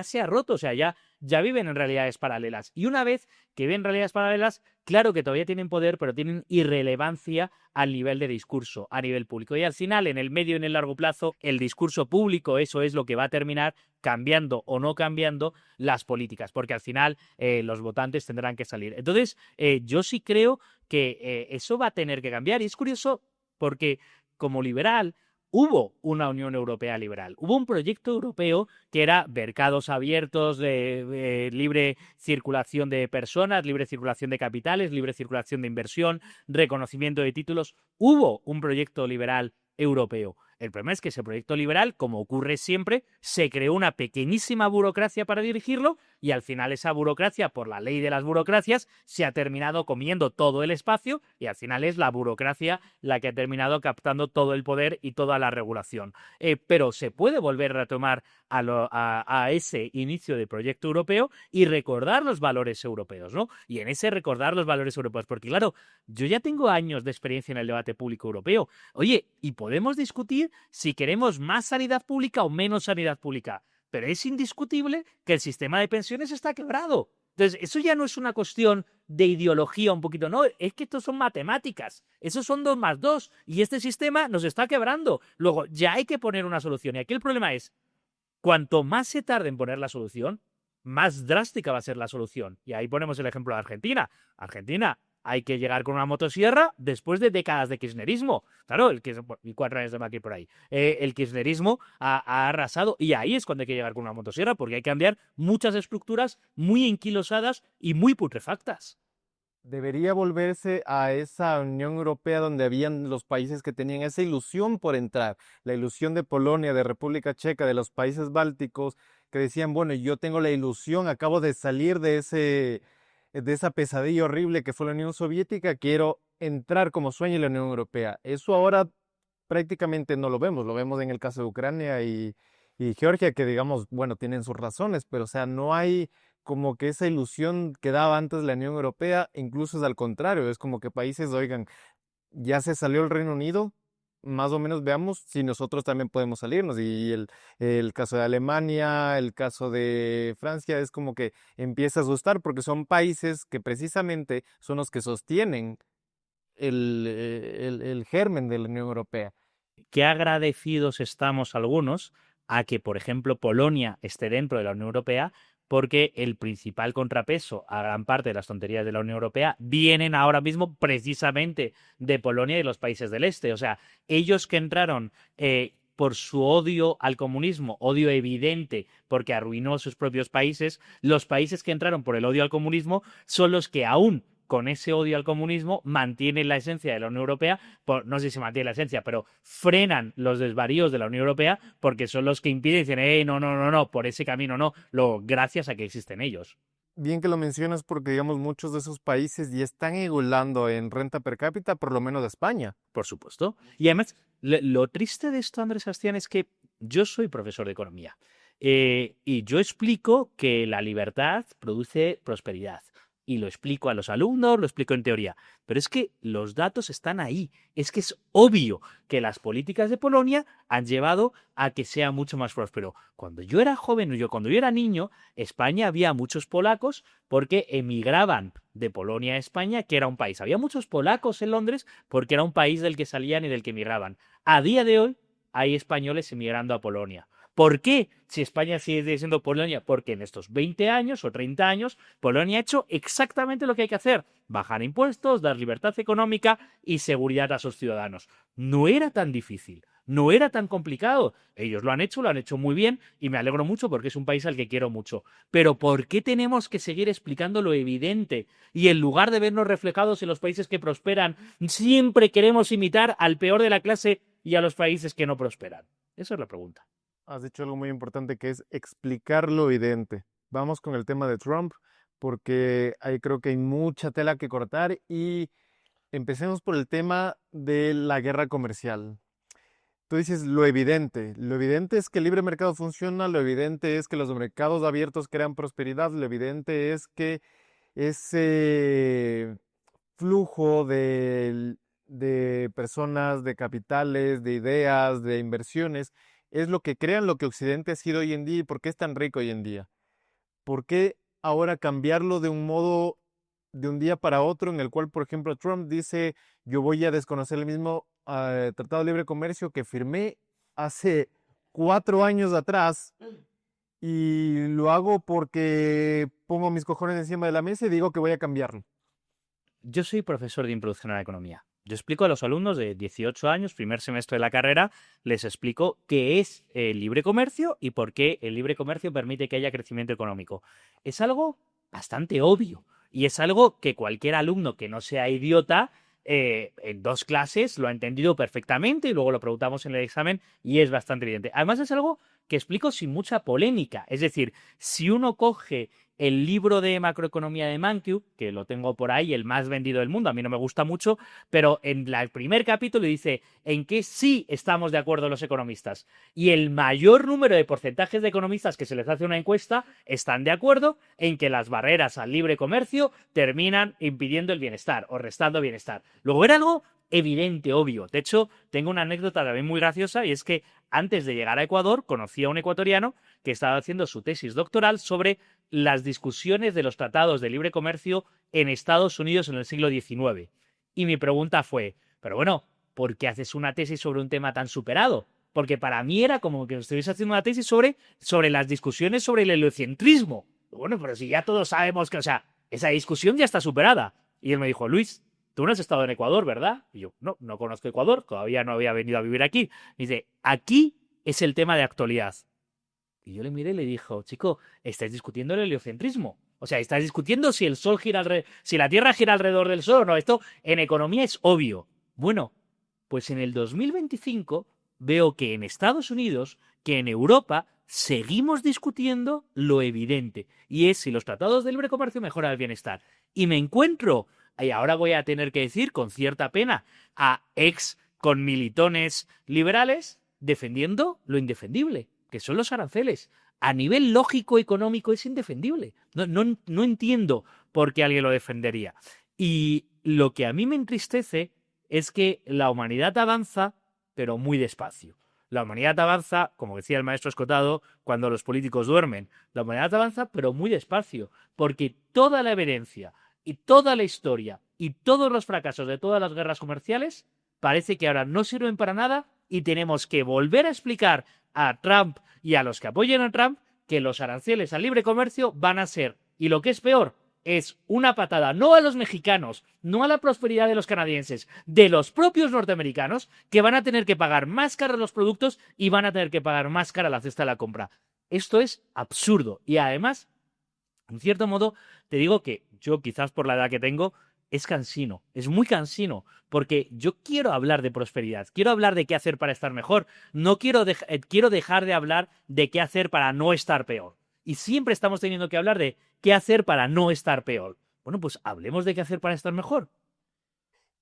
se ha roto, o sea, ya viven en realidades paralelas. Y una vez que ven realidades paralelas, claro que todavía tienen poder, pero tienen irrelevancia al nivel de discurso, a nivel público. Y al final, en el medio y en el largo plazo, el discurso público, eso es lo que va a terminar cambiando o no cambiando las políticas, porque al final los votantes tendrán que salir. Entonces, yo sí creo que eso va a tener que cambiar. Y es curioso porque como liberal hubo una Unión Europea liberal, hubo un proyecto europeo que era mercados abiertos, de libre circulación de personas, libre circulación de capitales, libre circulación de inversión, reconocimiento de títulos. Hubo un proyecto liberal europeo. El problema es que ese proyecto liberal, como ocurre siempre, se creó una pequeñísima burocracia para dirigirlo y al final esa burocracia, por la ley de las burocracias, se ha terminado comiendo todo el espacio y al final es la burocracia la que ha terminado captando todo el poder y toda la regulación. Pero se puede volver a retomar a ese inicio de proyecto europeo y recordar los valores europeos, ¿no? Y en ese recordar los valores europeos, porque claro, yo ya tengo años de experiencia en el debate público europeo. Oye, y podemos discutir si queremos más sanidad pública o menos sanidad pública, pero es indiscutible que el sistema de pensiones está quebrado. Entonces, eso ya no es una cuestión de ideología un poquito, no, es que esto son matemáticas, esos son 2 más 2 y este sistema nos está quebrando. Luego, ya hay que poner una solución y aquí el problema es, cuanto más se tarde en poner la solución, más drástica va a ser la solución. Y ahí ponemos el ejemplo de Argentina. Argentina, hay que llegar con una motosierra después de décadas de kirchnerismo. Claro, y 4 años de Macri por ahí. El kirchnerismo ha arrasado y ahí es cuando hay que llegar con una motosierra porque hay que cambiar muchas estructuras muy enquilosadas y muy putrefactas. Debería volverse a esa Unión Europea donde habían los países que tenían esa ilusión por entrar, la ilusión de Polonia, de República Checa, de los países bálticos, que decían, bueno, yo tengo la ilusión, acabo de salir de esa pesadilla horrible que fue la Unión Soviética, quiero entrar como sueño en la Unión Europea. Eso ahora prácticamente no lo vemos en el caso de Ucrania y Georgia, que digamos, bueno, tienen sus razones, pero o sea, no hay como que esa ilusión que daba antes la Unión Europea, incluso es al contrario, es como que países, oigan, ya se salió el Reino Unido, más o menos veamos si nosotros también podemos salirnos. Y el caso de Alemania, el caso de Francia, es como que empieza a asustar porque son países que precisamente son los que sostienen el germen de la Unión Europea. Qué agradecidos estamos algunos a que, por ejemplo, Polonia esté dentro de la Unión Europea, porque el principal contrapeso a gran parte de las tonterías de la Unión Europea vienen ahora mismo precisamente de Polonia y de los países del este. O sea, ellos que entraron por su odio al comunismo, odio evidente porque arruinó sus propios países, los países que entraron por el odio al comunismo son los que aún con ese odio al comunismo mantienen la esencia de la Unión Europea, no sé si mantienen la esencia, pero frenan los desvaríos de la Unión Europea porque son los que impiden y dicen, no, por ese camino no, gracias a que existen ellos. Bien que lo mencionas porque, digamos, muchos de esos países ya están igualando en renta per cápita, por lo menos de España. Por supuesto. Y además, lo triste de esto, Andrés Sebastián, es que yo soy profesor de economía y yo explico que la libertad produce prosperidad. Y lo explico a los alumnos, lo explico en teoría. Pero es que los datos están ahí. Es que es obvio que las políticas de Polonia han llevado a que sea mucho más próspero. Cuando yo era joven, cuando yo era niño, España había muchos polacos porque emigraban de Polonia a España, que era un país. Había muchos polacos en Londres porque era un país del que salían y del que emigraban. A día de hoy hay españoles emigrando a Polonia. ¿Por qué? Si España sigue siendo Polonia, porque en estos 20 años o 30 años Polonia ha hecho exactamente lo que hay que hacer: bajar impuestos, dar libertad económica y seguridad a sus ciudadanos. No era tan difícil, no era tan complicado. Ellos lo han hecho muy bien y me alegro mucho porque es un país al que quiero mucho. Pero ¿por qué tenemos que seguir explicando lo evidente? Y en lugar de vernos reflejados en los países que prosperan, siempre queremos imitar al peor de la clase y a los países que no prosperan. Esa es la pregunta. Has dicho algo muy importante que es explicar lo evidente. Vamos con el tema de Trump, porque ahí creo que hay mucha tela que cortar y empecemos por el tema de la guerra comercial. Tú dices lo evidente es que el libre mercado funciona, lo evidente es que los mercados abiertos crean prosperidad, lo evidente es que ese flujo de personas, de capitales, de ideas, de inversiones, es lo que crean lo que Occidente ha sido hoy en día y por qué es tan rico hoy en día. ¿Por qué ahora cambiarlo de un modo, de un día para otro, en el cual, por ejemplo, Trump dice, yo voy a desconocer el mismo Tratado de Libre Comercio que firmé hace 4 años atrás y lo hago porque pongo mis cojones encima de la mesa y digo que voy a cambiarlo? Yo soy profesor de introducción a la economía. Yo explico a los alumnos de 18 años, primer semestre de la carrera, les explico qué es el libre comercio y por qué el libre comercio permite que haya crecimiento económico. Es algo bastante obvio y es algo que cualquier alumno que no sea idiota en 2 clases lo ha entendido perfectamente y luego lo preguntamos en el examen y es bastante evidente. Además es algo que explico sin mucha polémica. Es decir, si uno coge el libro de macroeconomía de Mankiw, que lo tengo por ahí, el más vendido del mundo, a mí no me gusta mucho, pero en el primer capítulo dice en qué sí estamos de acuerdo los economistas. Y el mayor número de porcentajes de economistas que se les hace una encuesta están de acuerdo en que las barreras al libre comercio terminan impidiendo el bienestar o restando bienestar. Luego era algo evidente, obvio. De hecho, tengo una anécdota también muy graciosa y es que antes de llegar a Ecuador conocí a un ecuatoriano que estaba haciendo su tesis doctoral sobre las discusiones de los tratados de libre comercio en Estados Unidos en el siglo XIX. Y mi pregunta fue, pero bueno, ¿por qué haces una tesis sobre un tema tan superado? Porque para mí era como que estuviese haciendo una tesis sobre las discusiones sobre el heliocentrismo. Bueno, pero si ya todos sabemos que, o sea, esa discusión ya está superada. Y él me dijo, Luis, tú no has estado en Ecuador, ¿verdad? Y yo, no conozco Ecuador, todavía no había venido a vivir aquí. Y dice, aquí es el tema de actualidad. Y yo le miré y le dijo, chico, estáis discutiendo el heliocentrismo. O sea, estáis discutiendo si el sol gira si la Tierra gira alrededor del Sol o no. Esto en economía es obvio. Bueno, pues en el 2025 veo que en Estados Unidos, que en Europa, seguimos discutiendo lo evidente. Y es si los tratados de libre comercio mejoran el bienestar. Y me encuentro, y ahora voy a tener que decir con cierta pena, a ex conmilitones liberales defendiendo lo indefendible, que son los aranceles. A nivel lógico económico es indefendible. No entiendo por qué alguien lo defendería. Y lo que a mí me entristece es que la humanidad avanza, pero muy despacio. La humanidad avanza, como decía el maestro Escotado, cuando los políticos duermen. La humanidad avanza, pero muy despacio, porque toda la evidencia y toda la historia y todos los fracasos de todas las guerras comerciales parece que ahora no sirven para nada y tenemos que volver a explicar a Trump y a los que apoyen a Trump que los aranceles al libre comercio van a ser, y lo que es peor, es una patada no a los mexicanos, no a la prosperidad de los canadienses, de los propios norteamericanos, que van a tener que pagar más caros los productos y van a tener que pagar más cara la cesta de la compra. Esto es absurdo y además, en cierto modo, te digo que yo quizás por la edad que tengo, es cansino, es muy cansino, porque yo quiero hablar de prosperidad, quiero hablar de qué hacer para estar mejor, no quiero dejar de hablar de qué hacer para no estar peor. Y siempre estamos teniendo que hablar de qué hacer para no estar peor. Bueno, pues hablemos de qué hacer para estar mejor.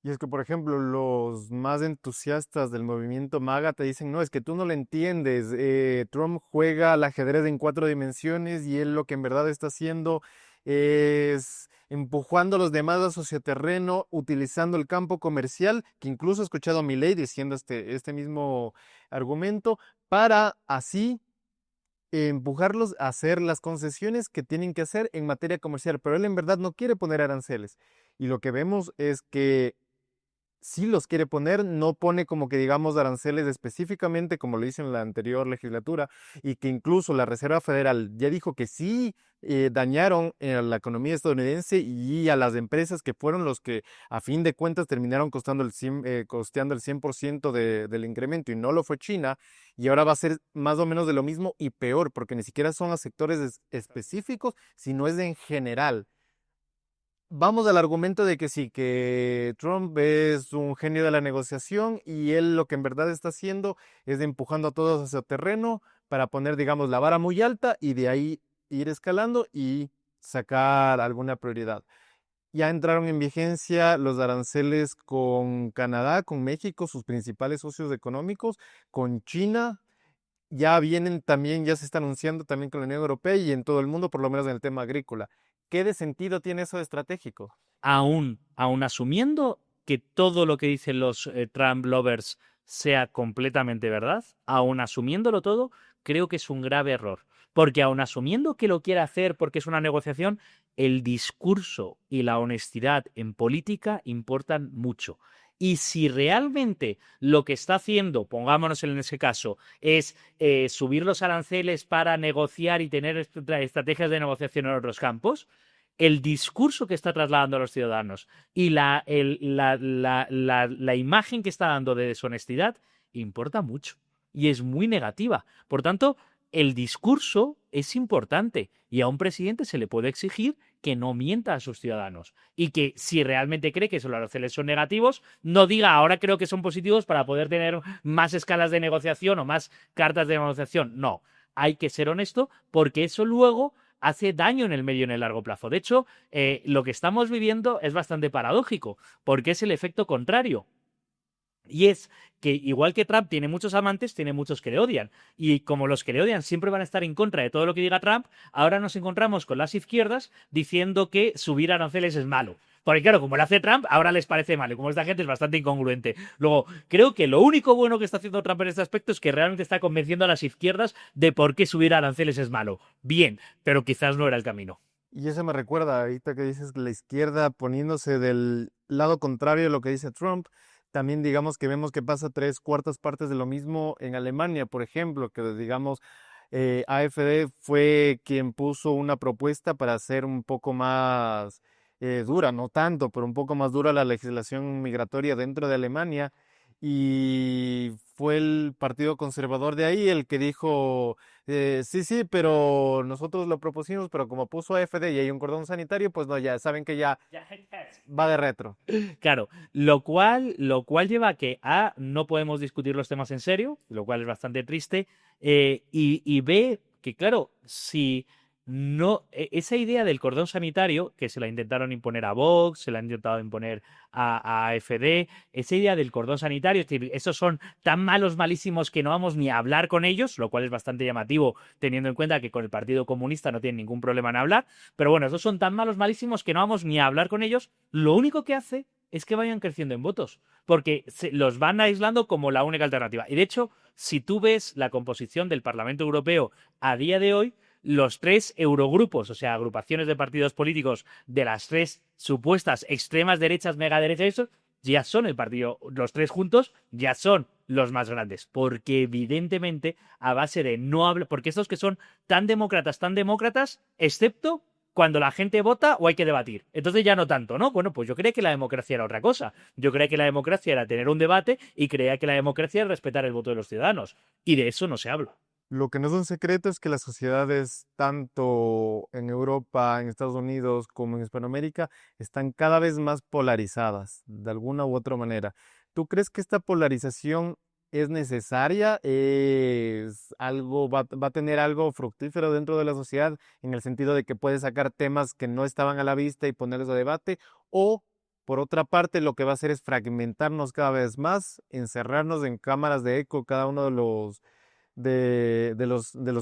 Y es que, por ejemplo, los más entusiastas del movimiento MAGA te dicen, no, es que tú no lo entiendes, Trump juega al ajedrez en 4 dimensiones y él lo que en verdad está haciendo es empujando a los demás a socioterreno, utilizando el campo comercial, que incluso he escuchado a Milei diciendo este mismo argumento, para así empujarlos a hacer las concesiones que tienen que hacer en materia comercial, pero él en verdad no quiere poner aranceles. Y lo que vemos es que sí los quiere poner, no pone como que digamos aranceles específicamente como lo hizo en la anterior legislatura y que incluso la Reserva Federal ya dijo que sí dañaron a la economía estadounidense y a las empresas que fueron los que a fin de cuentas terminaron costeando el 100% del incremento y no lo fue China y ahora va a ser más o menos de lo mismo y peor porque ni siquiera son a sectores específicos, sino es en general. Vamos al argumento de que sí, que Trump es un genio de la negociación y él lo que en verdad está haciendo es empujando a todos hacia terreno para poner, digamos, la vara muy alta y de ahí ir escalando y sacar alguna prioridad. Ya entraron en vigencia los aranceles con Canadá, con México, sus principales socios económicos, con China. Ya vienen también, ya se está anunciando también con la Unión Europea y en todo el mundo, por lo menos en el tema agrícola. ¿Qué de sentido tiene eso de estratégico? Aún asumiendo que todo lo que dicen los Trump lovers sea completamente verdad, aún asumiéndolo todo, creo que es un grave error. Porque aún asumiendo que lo quiere hacer porque es una negociación, el discurso y la honestidad en política importan mucho. Y si realmente lo que está haciendo, pongámonos en ese caso, es subir los aranceles para negociar y tener estrategias de negociación en otros campos, el discurso que está trasladando a los ciudadanos y la imagen que está dando de deshonestidad importa mucho y es muy negativa. Por tanto, el discurso es importante y a un presidente se le puede exigir que no mienta a sus ciudadanos y que si realmente cree que los aranceles son negativos, no diga ahora creo que son positivos para poder tener más escalas de negociación o más cartas de negociación. No, hay que ser honesto porque eso luego hace daño en el medio y en el largo plazo. De hecho, lo que estamos viviendo es bastante paradójico, porque es el efecto contrario. Y es que, igual que Trump tiene muchos amantes, tiene muchos que le odian. Y como los que le odian siempre van a estar en contra de todo lo que diga Trump, ahora nos encontramos con las izquierdas diciendo que subir aranceles es malo. Porque claro, como lo hace Trump, ahora les parece mal. Y como esta gente es bastante incongruente. Luego, creo que lo único bueno que está haciendo Trump en este aspecto es que realmente está convenciendo a las izquierdas de por qué subir aranceles es malo. Bien, pero quizás no era el camino. Y eso me recuerda, ahorita que dices la izquierda poniéndose del lado contrario de lo que dice Trump, también digamos que vemos que pasa tres cuartas partes de lo mismo en Alemania, por ejemplo, que digamos AfD fue quien puso una propuesta para hacer un poco más dura, no tanto, pero un poco más dura la legislación migratoria dentro de Alemania. Y fue el Partido Conservador de ahí el que dijo, sí, sí, pero nosotros lo propusimos, pero como puso AfD y hay un cordón sanitario, pues no, ya saben que ya va de retro. Claro, lo cual lleva a que A, no podemos discutir los temas en serio, lo cual es bastante triste, y B, que claro, si no, esa idea del cordón sanitario, que se la intentaron imponer a Vox, se la han intentado imponer a AfD, esa idea del cordón sanitario, es decir, esos son tan malos, malísimos que no vamos ni a hablar con ellos, lo cual es bastante llamativo teniendo en cuenta que con el Partido Comunista no tienen ningún problema en hablar, pero bueno, esos son tan malos, malísimos que no vamos ni a hablar con ellos, lo único que hace es que vayan creciendo en votos, porque los van aislando como la única alternativa. Y de hecho, si tú ves la composición del Parlamento Europeo a día de hoy, los tres eurogrupos, o sea, agrupaciones de partidos políticos de las tres supuestas extremas derechas, megaderechas, eso, ya son el partido, los tres juntos ya son los más grandes, porque evidentemente a base de no hablar, porque estos que son tan demócratas, excepto cuando la gente vota o hay que debatir. Entonces ya no tanto, ¿no? Bueno, pues yo creía que la democracia era otra cosa. Yo creía que la democracia era tener un debate y creía que la democracia era respetar el voto de los ciudadanos. Y de eso no se habla. Lo que no es un secreto es que las sociedades, tanto en Europa, en Estados Unidos, como en Hispanoamérica, están cada vez más polarizadas, de alguna u otra manera. ¿Tú crees que esta polarización es necesaria? ¿Es algo, va a tener algo fructífero dentro de la sociedad en el sentido de que puede sacar temas que no estaban a la vista y ponerlos a debate? ¿O, por otra parte, lo que va a hacer es fragmentarnos cada vez más, encerrarnos en cámaras de eco cada uno de los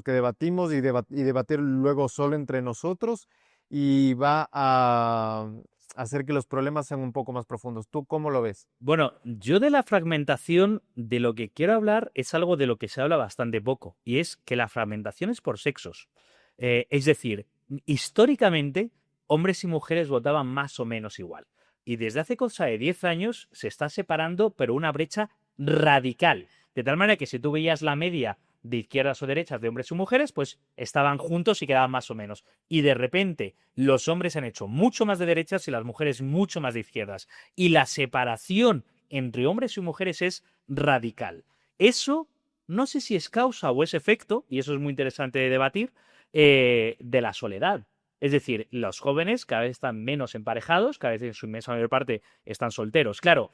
que debatimos y debatir luego solo entre nosotros y va a hacer que los problemas sean un poco más profundos? ¿Tú cómo lo ves? Bueno, yo de la fragmentación, de lo que quiero hablar es algo de lo que se habla bastante poco, y es que la fragmentación es por sexos. Es decir, históricamente, hombres y mujeres votaban más o menos igual. Y desde hace cosa de 10 años se está separando, pero una brecha radical. De tal manera que si tú veías la media de izquierdas o derechas de hombres y mujeres, pues estaban juntos y quedaban más o menos. Y de repente los hombres han hecho mucho más de derechas y las mujeres mucho más de izquierdas. Y la separación entre hombres y mujeres es radical. Eso no sé si es causa o es efecto, y eso es muy interesante de debatir, de la soledad. Es decir, los jóvenes cada vez están menos emparejados, cada vez en su inmensa mayor parte están solteros. Claro,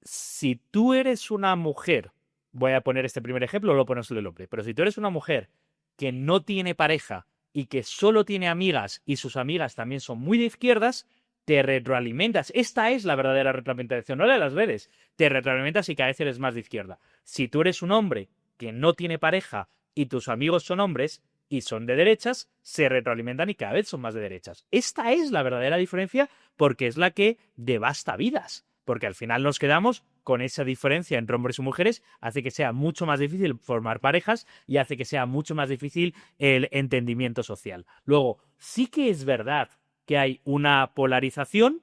si tú eres una mujer, voy a poner este primer ejemplo, luego ponemos el del hombre, pero si tú eres una mujer que no tiene pareja y que solo tiene amigas y sus amigas también son muy de izquierdas, te retroalimentas. Esta es la verdadera retroalimentación, no la de las redes. Te retroalimentas y cada vez eres más de izquierda. Si tú eres un hombre que no tiene pareja y tus amigos son hombres y son de derechas, se retroalimentan y cada vez son más de derechas. Esta es la verdadera diferencia porque es la que devasta vidas. Porque al final nos quedamos con esa diferencia entre hombres y mujeres, hace que sea mucho más difícil formar parejas y hace que sea mucho más difícil el entendimiento social. Luego, sí que es verdad que hay una polarización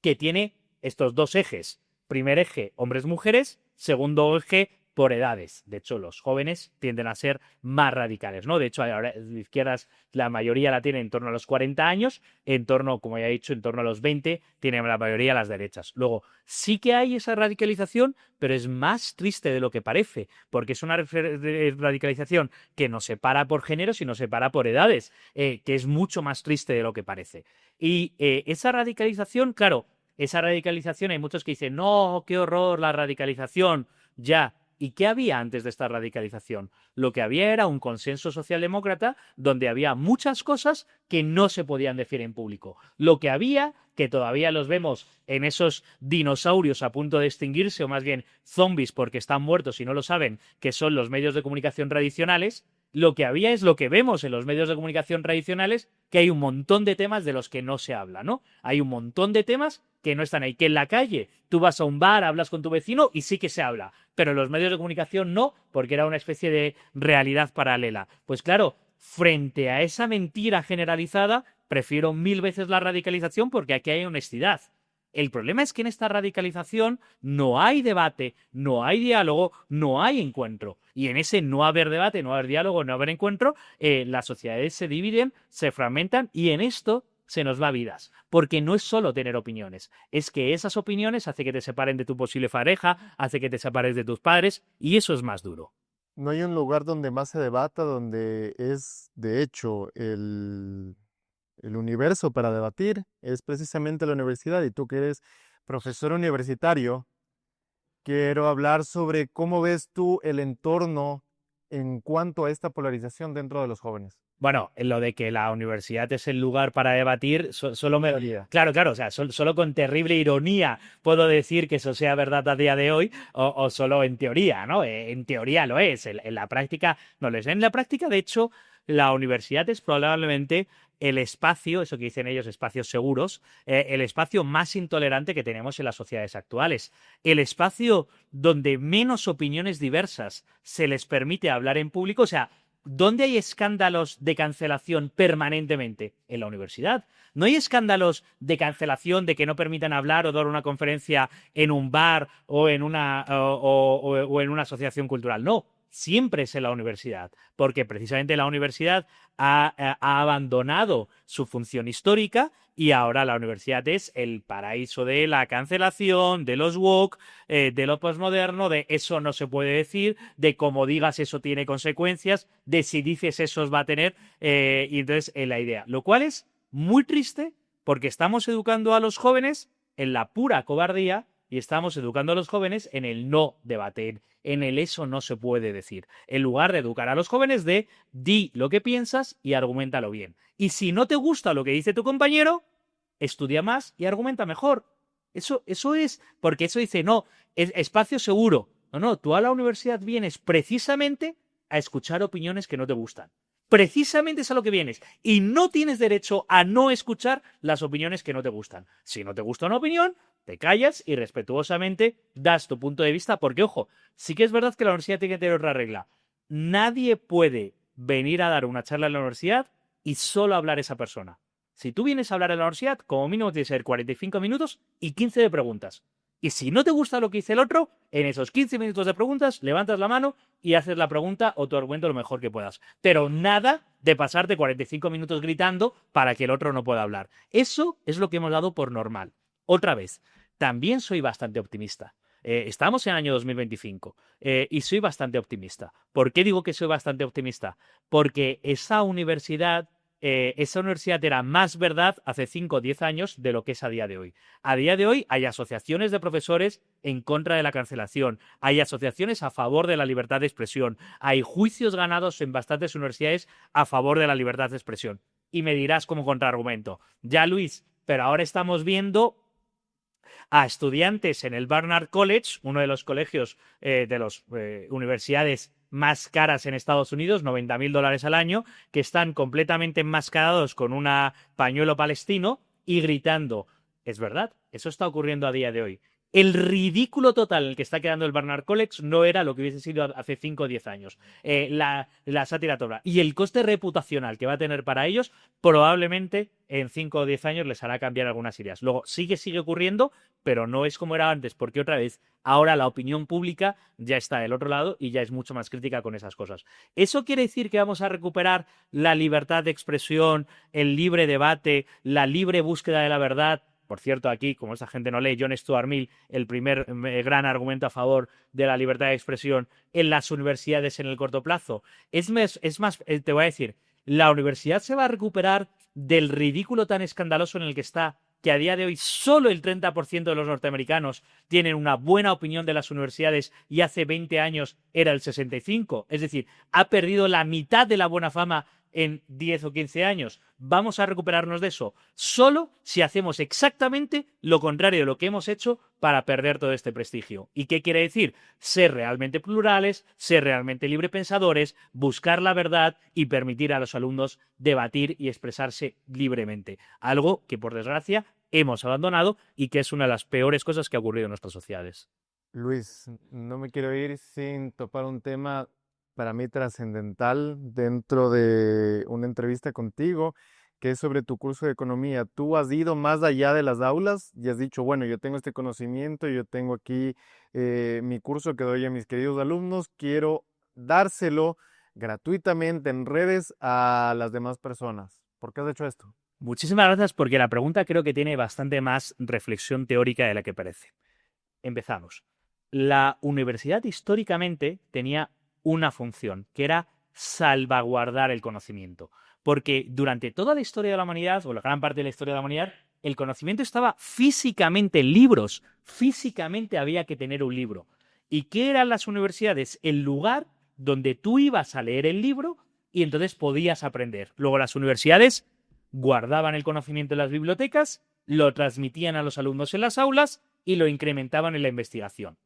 que tiene estos dos ejes. Primer eje, hombres-mujeres. Segundo eje, por edades. De hecho, los jóvenes tienden a ser más radicales, ¿no? De hecho, ahora de izquierdas la mayoría la tiene en torno a los 40 años, en torno, como ya he dicho, en torno a los 20 tienen la mayoría las derechas. Luego, sí que hay esa radicalización, pero es más triste de lo que parece, porque es una radicalización que no separa por género, sino separa por edades, que es mucho más triste de lo que parece. Y esa radicalización, claro, esa radicalización hay muchos que dicen, no, qué horror la radicalización, ya. ¿Y qué había antes de esta radicalización? Lo que había era un consenso socialdemócrata donde había muchas cosas que no se podían decir en público. Lo que había, que todavía los vemos en esos dinosaurios a punto de extinguirse, o más bien zombies porque están muertos y no lo saben, que son los medios de comunicación tradicionales, lo que había es lo que vemos en los medios de comunicación tradicionales, que hay un montón de temas de los que no se habla, ¿no? Hay un montón de temas que no están ahí, que en la calle tú vas a un bar, hablas con tu vecino y sí que se habla, pero en los medios de comunicación no, porque era una especie de realidad paralela. Pues claro, frente a esa mentira generalizada, prefiero 1000 veces la radicalización porque aquí hay honestidad. El problema es que en esta radicalización no hay debate, no hay diálogo, no hay encuentro. Y en ese no haber debate, no haber diálogo, no haber encuentro, las sociedades se dividen, se fragmentan y en esto se nos va vidas. Porque no es solo tener opiniones, es que esas opiniones hacen que te separen de tu posible pareja, hace que te separes de tus padres y eso es más duro. No hay un lugar donde más se debata, donde es, de hecho, el universo para debatir, es precisamente la universidad. Y tú que eres profesor universitario, quiero hablar sobre cómo ves tú el entorno en cuanto a esta polarización dentro de los jóvenes. Bueno, en lo de que la universidad es el lugar para debatir, solo me... Realidad. Claro, claro, o sea, solo con terrible ironía puedo decir que eso sea verdad a día de hoy o solo en teoría, ¿no? En teoría lo es, en la práctica no lo es. En la práctica, de hecho, la universidad es probablemente el espacio, eso que dicen ellos, espacios seguros, el espacio más intolerante que tenemos en las sociedades actuales. El espacio donde menos opiniones diversas se les permite hablar en público, o sea, ¿dónde hay escándalos de cancelación permanentemente? En la universidad. No hay escándalos de cancelación de que no permitan hablar o dar una conferencia en un bar o en o en una asociación cultural. No, siempre es en la universidad, porque precisamente la universidad ha abandonado su función histórica y ahora la universidad es el paraíso de la cancelación, de los woke, de lo posmoderno, de eso no se puede decir, de como digas eso tiene consecuencias, de si dices eso os va a tener, y entonces la idea. Lo cual es muy triste porque estamos educando a los jóvenes en la pura cobardía y estamos educando a los jóvenes en el no debatir, en el eso no se puede decir, en lugar de educar a los jóvenes de di lo que piensas y argumentalo bien. Y si no te gusta lo que dice tu compañero, estudia más y argumenta mejor. Eso es, porque eso dice, no, es espacio seguro. No, no, tú a la universidad vienes precisamente a escuchar opiniones que no te gustan. Precisamente es a lo que vienes. Y no tienes derecho a no escuchar las opiniones que no te gustan. Si no te gusta una opinión, te callas y respetuosamente das tu punto de vista. Porque, ojo, sí que es verdad que la universidad tiene que tener otra regla. Nadie puede venir a dar una charla en la universidad y solo hablar esa persona. Si tú vienes a hablar en la universidad, como mínimo tiene que ser 45 minutos y 15 de preguntas. Y si no te gusta lo que dice el otro, en esos 15 minutos de preguntas, levantas la mano y haces la pregunta o tu argumento lo mejor que puedas. Pero nada de pasarte 45 minutos gritando para que el otro no pueda hablar. Eso es lo que hemos dado por normal. Otra vez, también soy bastante optimista. Estamos en el año 2025 y soy bastante optimista. ¿Por qué digo que soy bastante optimista? Porque esa universidad era más verdad hace 5 o 10 años de lo que es a día de hoy. A día de hoy hay asociaciones de profesores en contra de la cancelación, hay asociaciones a favor de la libertad de expresión, hay juicios ganados en bastantes universidades a favor de la libertad de expresión. Y me dirás como contraargumento, ya Luis, pero ahora estamos viendo a estudiantes en el Barnard College, uno de los colegios de las universidades más caras en Estados Unidos, $90.000 al año, que están completamente enmascarados con un pañuelo palestino y gritando. Es verdad, eso está ocurriendo a día de hoy. El ridículo total en el que está quedando el Barnard College no era lo que hubiese sido hace 5 o 10 años. La sátira total. Y el coste reputacional que va a tener para ellos probablemente en 5 o 10 años les hará cambiar algunas ideas. Luego, sigue ocurriendo, pero no es como era antes, porque otra vez, ahora la opinión pública ya está del otro lado y ya es mucho más crítica con esas cosas. ¿Eso quiere decir que vamos a recuperar la libertad de expresión, el libre debate, la libre búsqueda de la verdad? Por cierto, aquí, como esta gente no lee, John Stuart Mill, el primer gran argumento a favor de la libertad de expresión en las universidades en el corto plazo. Es más, te voy a decir, la universidad se va a recuperar del ridículo tan escandaloso en el que está que a día de hoy solo el 30% de los norteamericanos tienen una buena opinión de las universidades y hace 20 años era el 65%. Es decir, ha perdido la mitad de la buena fama en 10 o 15 años. Vamos a recuperarnos de eso solo si hacemos exactamente lo contrario de lo que hemos hecho para perder todo este prestigio. ¿Y qué quiere decir? Ser realmente plurales, ser realmente librepensadores, buscar la verdad y permitir a los alumnos debatir y expresarse libremente. Algo que, por desgracia, hemos abandonado y que es una de las peores cosas que ha ocurrido en nuestras sociedades. Luis, no me quiero ir sin topar un tema para mí trascendental dentro de una entrevista contigo, que es sobre tu curso de economía. Tú has ido más allá de las aulas y has dicho, bueno, yo tengo este conocimiento, yo tengo aquí mi curso que doy a mis queridos alumnos, quiero dárselo gratuitamente en redes a las demás personas. ¿Por qué has hecho esto? Muchísimas gracias porque la pregunta creo que tiene bastante más reflexión teórica de la que parece. Empezamos. La universidad históricamente tenía una función, que era salvaguardar el conocimiento. Porque durante toda la historia de la humanidad, o la gran parte de la historia de la humanidad, el conocimiento estaba físicamente en libros. Físicamente había que tener un libro. ¿Y qué eran las universidades? El lugar donde tú ibas a leer el libro y entonces podías aprender. Luego las universidades guardaban el conocimiento en las bibliotecas, lo transmitían a los alumnos en las aulas y lo incrementaban en la investigación.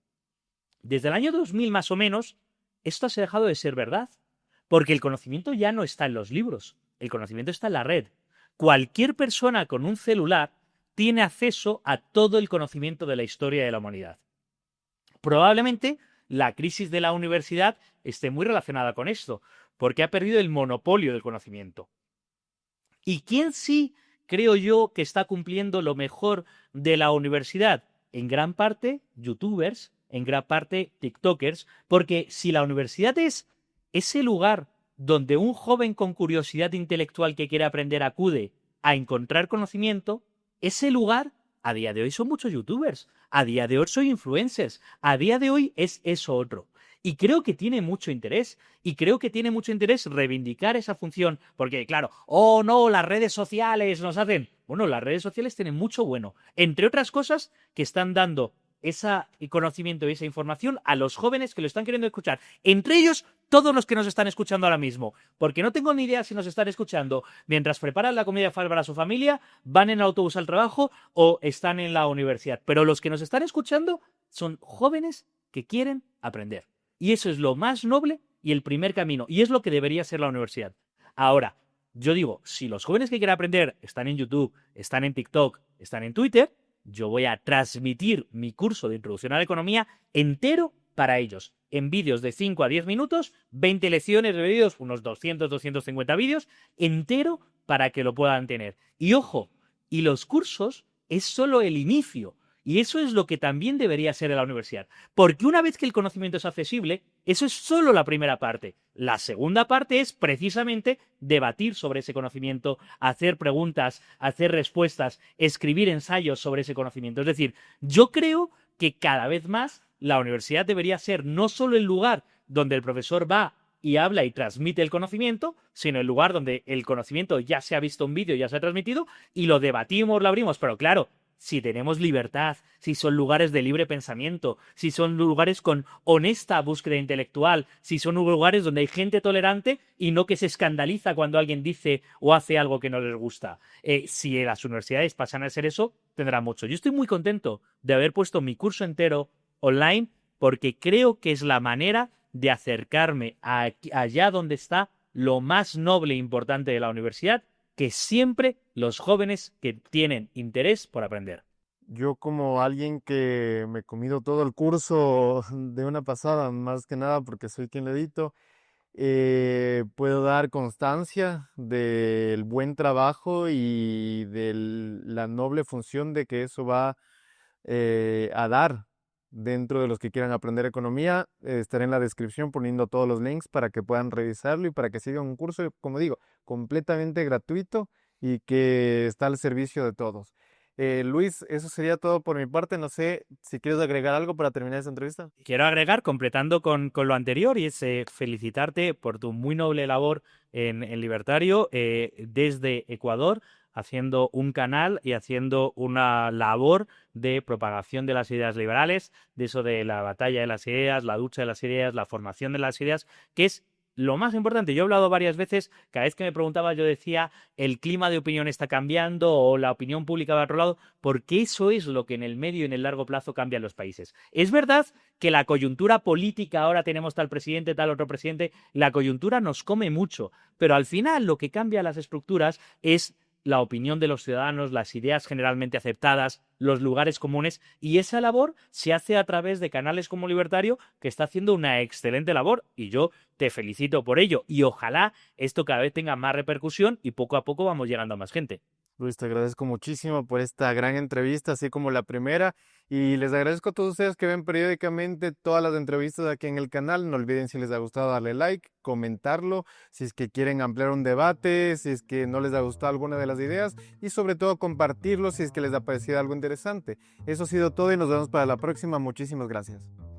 Desde el año 2000 más o menos, esto se ha dejado de ser verdad, porque el conocimiento ya no está en los libros, el conocimiento está en la red. Cualquier persona con un celular tiene acceso a todo el conocimiento de la historia de la humanidad. Probablemente la crisis de la universidad esté muy relacionada con esto, porque ha perdido el monopolio del conocimiento. ¿Y quién sí creo yo que está cumpliendo lo mejor de la universidad? En gran parte, youtubers, en gran parte, tiktokers, porque si la universidad es ese lugar donde un joven con curiosidad intelectual que quiere aprender acude a encontrar conocimiento, ese lugar, a día de hoy son muchos youtubers, a día de hoy son influencers, a día de hoy es eso otro. Y creo que tiene mucho interés. Y creo que tiene mucho interés reivindicar esa función. Porque, claro, oh no, las redes sociales nos hacen. Bueno, las redes sociales tienen mucho bueno. Entre otras cosas, que están dando ese conocimiento y esa información a los jóvenes que lo están queriendo escuchar. Entre ellos, todos los que nos están escuchando ahora mismo. Porque no tengo ni idea si nos están escuchando mientras preparan la comida para su familia, van en el autobús al trabajo o están en la universidad. Pero los que nos están escuchando son jóvenes que quieren aprender. Y eso es lo más noble y el primer camino. Y es lo que debería ser la universidad. Ahora, yo digo, si los jóvenes que quieren aprender están en YouTube, están en TikTok, están en Twitter, yo voy a transmitir mi curso de Introducción a la Economía entero para ellos. En vídeos de 5 a 10 minutos, 20 lecciones de vídeos, unos 200, 250 vídeos, entero para que lo puedan tener. Y ojo, y los cursos es solo el inicio. Y eso es lo que también debería ser en la universidad. Porque una vez que el conocimiento es accesible, eso es solo la primera parte. La segunda parte es precisamente debatir sobre ese conocimiento, hacer preguntas, hacer respuestas, escribir ensayos sobre ese conocimiento. Es decir, yo creo que cada vez más la universidad debería ser no solo el lugar donde el profesor va y habla y transmite el conocimiento, sino el lugar donde el conocimiento ya se ha visto en vídeo, ya se ha transmitido, y lo debatimos, lo abrimos. Pero claro, si tenemos libertad, si son lugares de libre pensamiento, si son lugares con honesta búsqueda intelectual, si son lugares donde hay gente tolerante y no que se escandaliza cuando alguien dice o hace algo que no les gusta. Si las universidades pasan a ser eso, tendrán mucho. Yo estoy muy contento de haber puesto mi curso entero online porque creo que es la manera de acercarme allá donde está lo más noble e importante de la universidad, que siempre los jóvenes que tienen interés por aprender. Yo como alguien que me he comido todo el curso de una pasada, más que nada porque soy quien lo edito, puedo dar constancia del buen trabajo y de la noble función de que eso va a dar dentro de los que quieran aprender economía. Estaré en la descripción poniendo todos los links para que puedan revisarlo y para que sigan un curso, como digo, completamente gratuito y que está al servicio de todos. Luis, eso sería todo por mi parte. No sé si quieres agregar algo para terminar esta entrevista. Quiero agregar, completando con lo anterior, y es felicitarte por tu muy noble labor en Libertario desde Ecuador haciendo un canal y haciendo una labor de propagación de las ideas liberales, de eso de la batalla de las ideas, la lucha de las ideas, la formación de las ideas, que es lo más importante. Yo he hablado varias veces, cada vez que me preguntaba yo decía el clima de opinión está cambiando o la opinión pública va a otro lado, porque eso es lo que en el medio y en el largo plazo cambia en los países. Es verdad que la coyuntura política, ahora tenemos tal presidente, tal otro presidente, la coyuntura nos come mucho, pero al final lo que cambia las estructuras es la opinión de los ciudadanos, las ideas generalmente aceptadas, los lugares comunes, y esa labor se hace a través de canales como Libertario, que está haciendo una excelente labor, y yo te felicito por ello, y ojalá esto cada vez tenga más repercusión y poco a poco vamos llegando a más gente. Luis, te agradezco muchísimo por esta gran entrevista, así como la primera, y les agradezco a todos ustedes que ven periódicamente todas las entrevistas aquí en el canal. No olviden, si les ha gustado, darle like, comentarlo, si es que quieren ampliar un debate, si es que no les ha gustado alguna de las ideas, y sobre todo compartirlo si es que les ha parecido algo interesante. Eso ha sido todo y nos vemos para la próxima. Muchísimas gracias.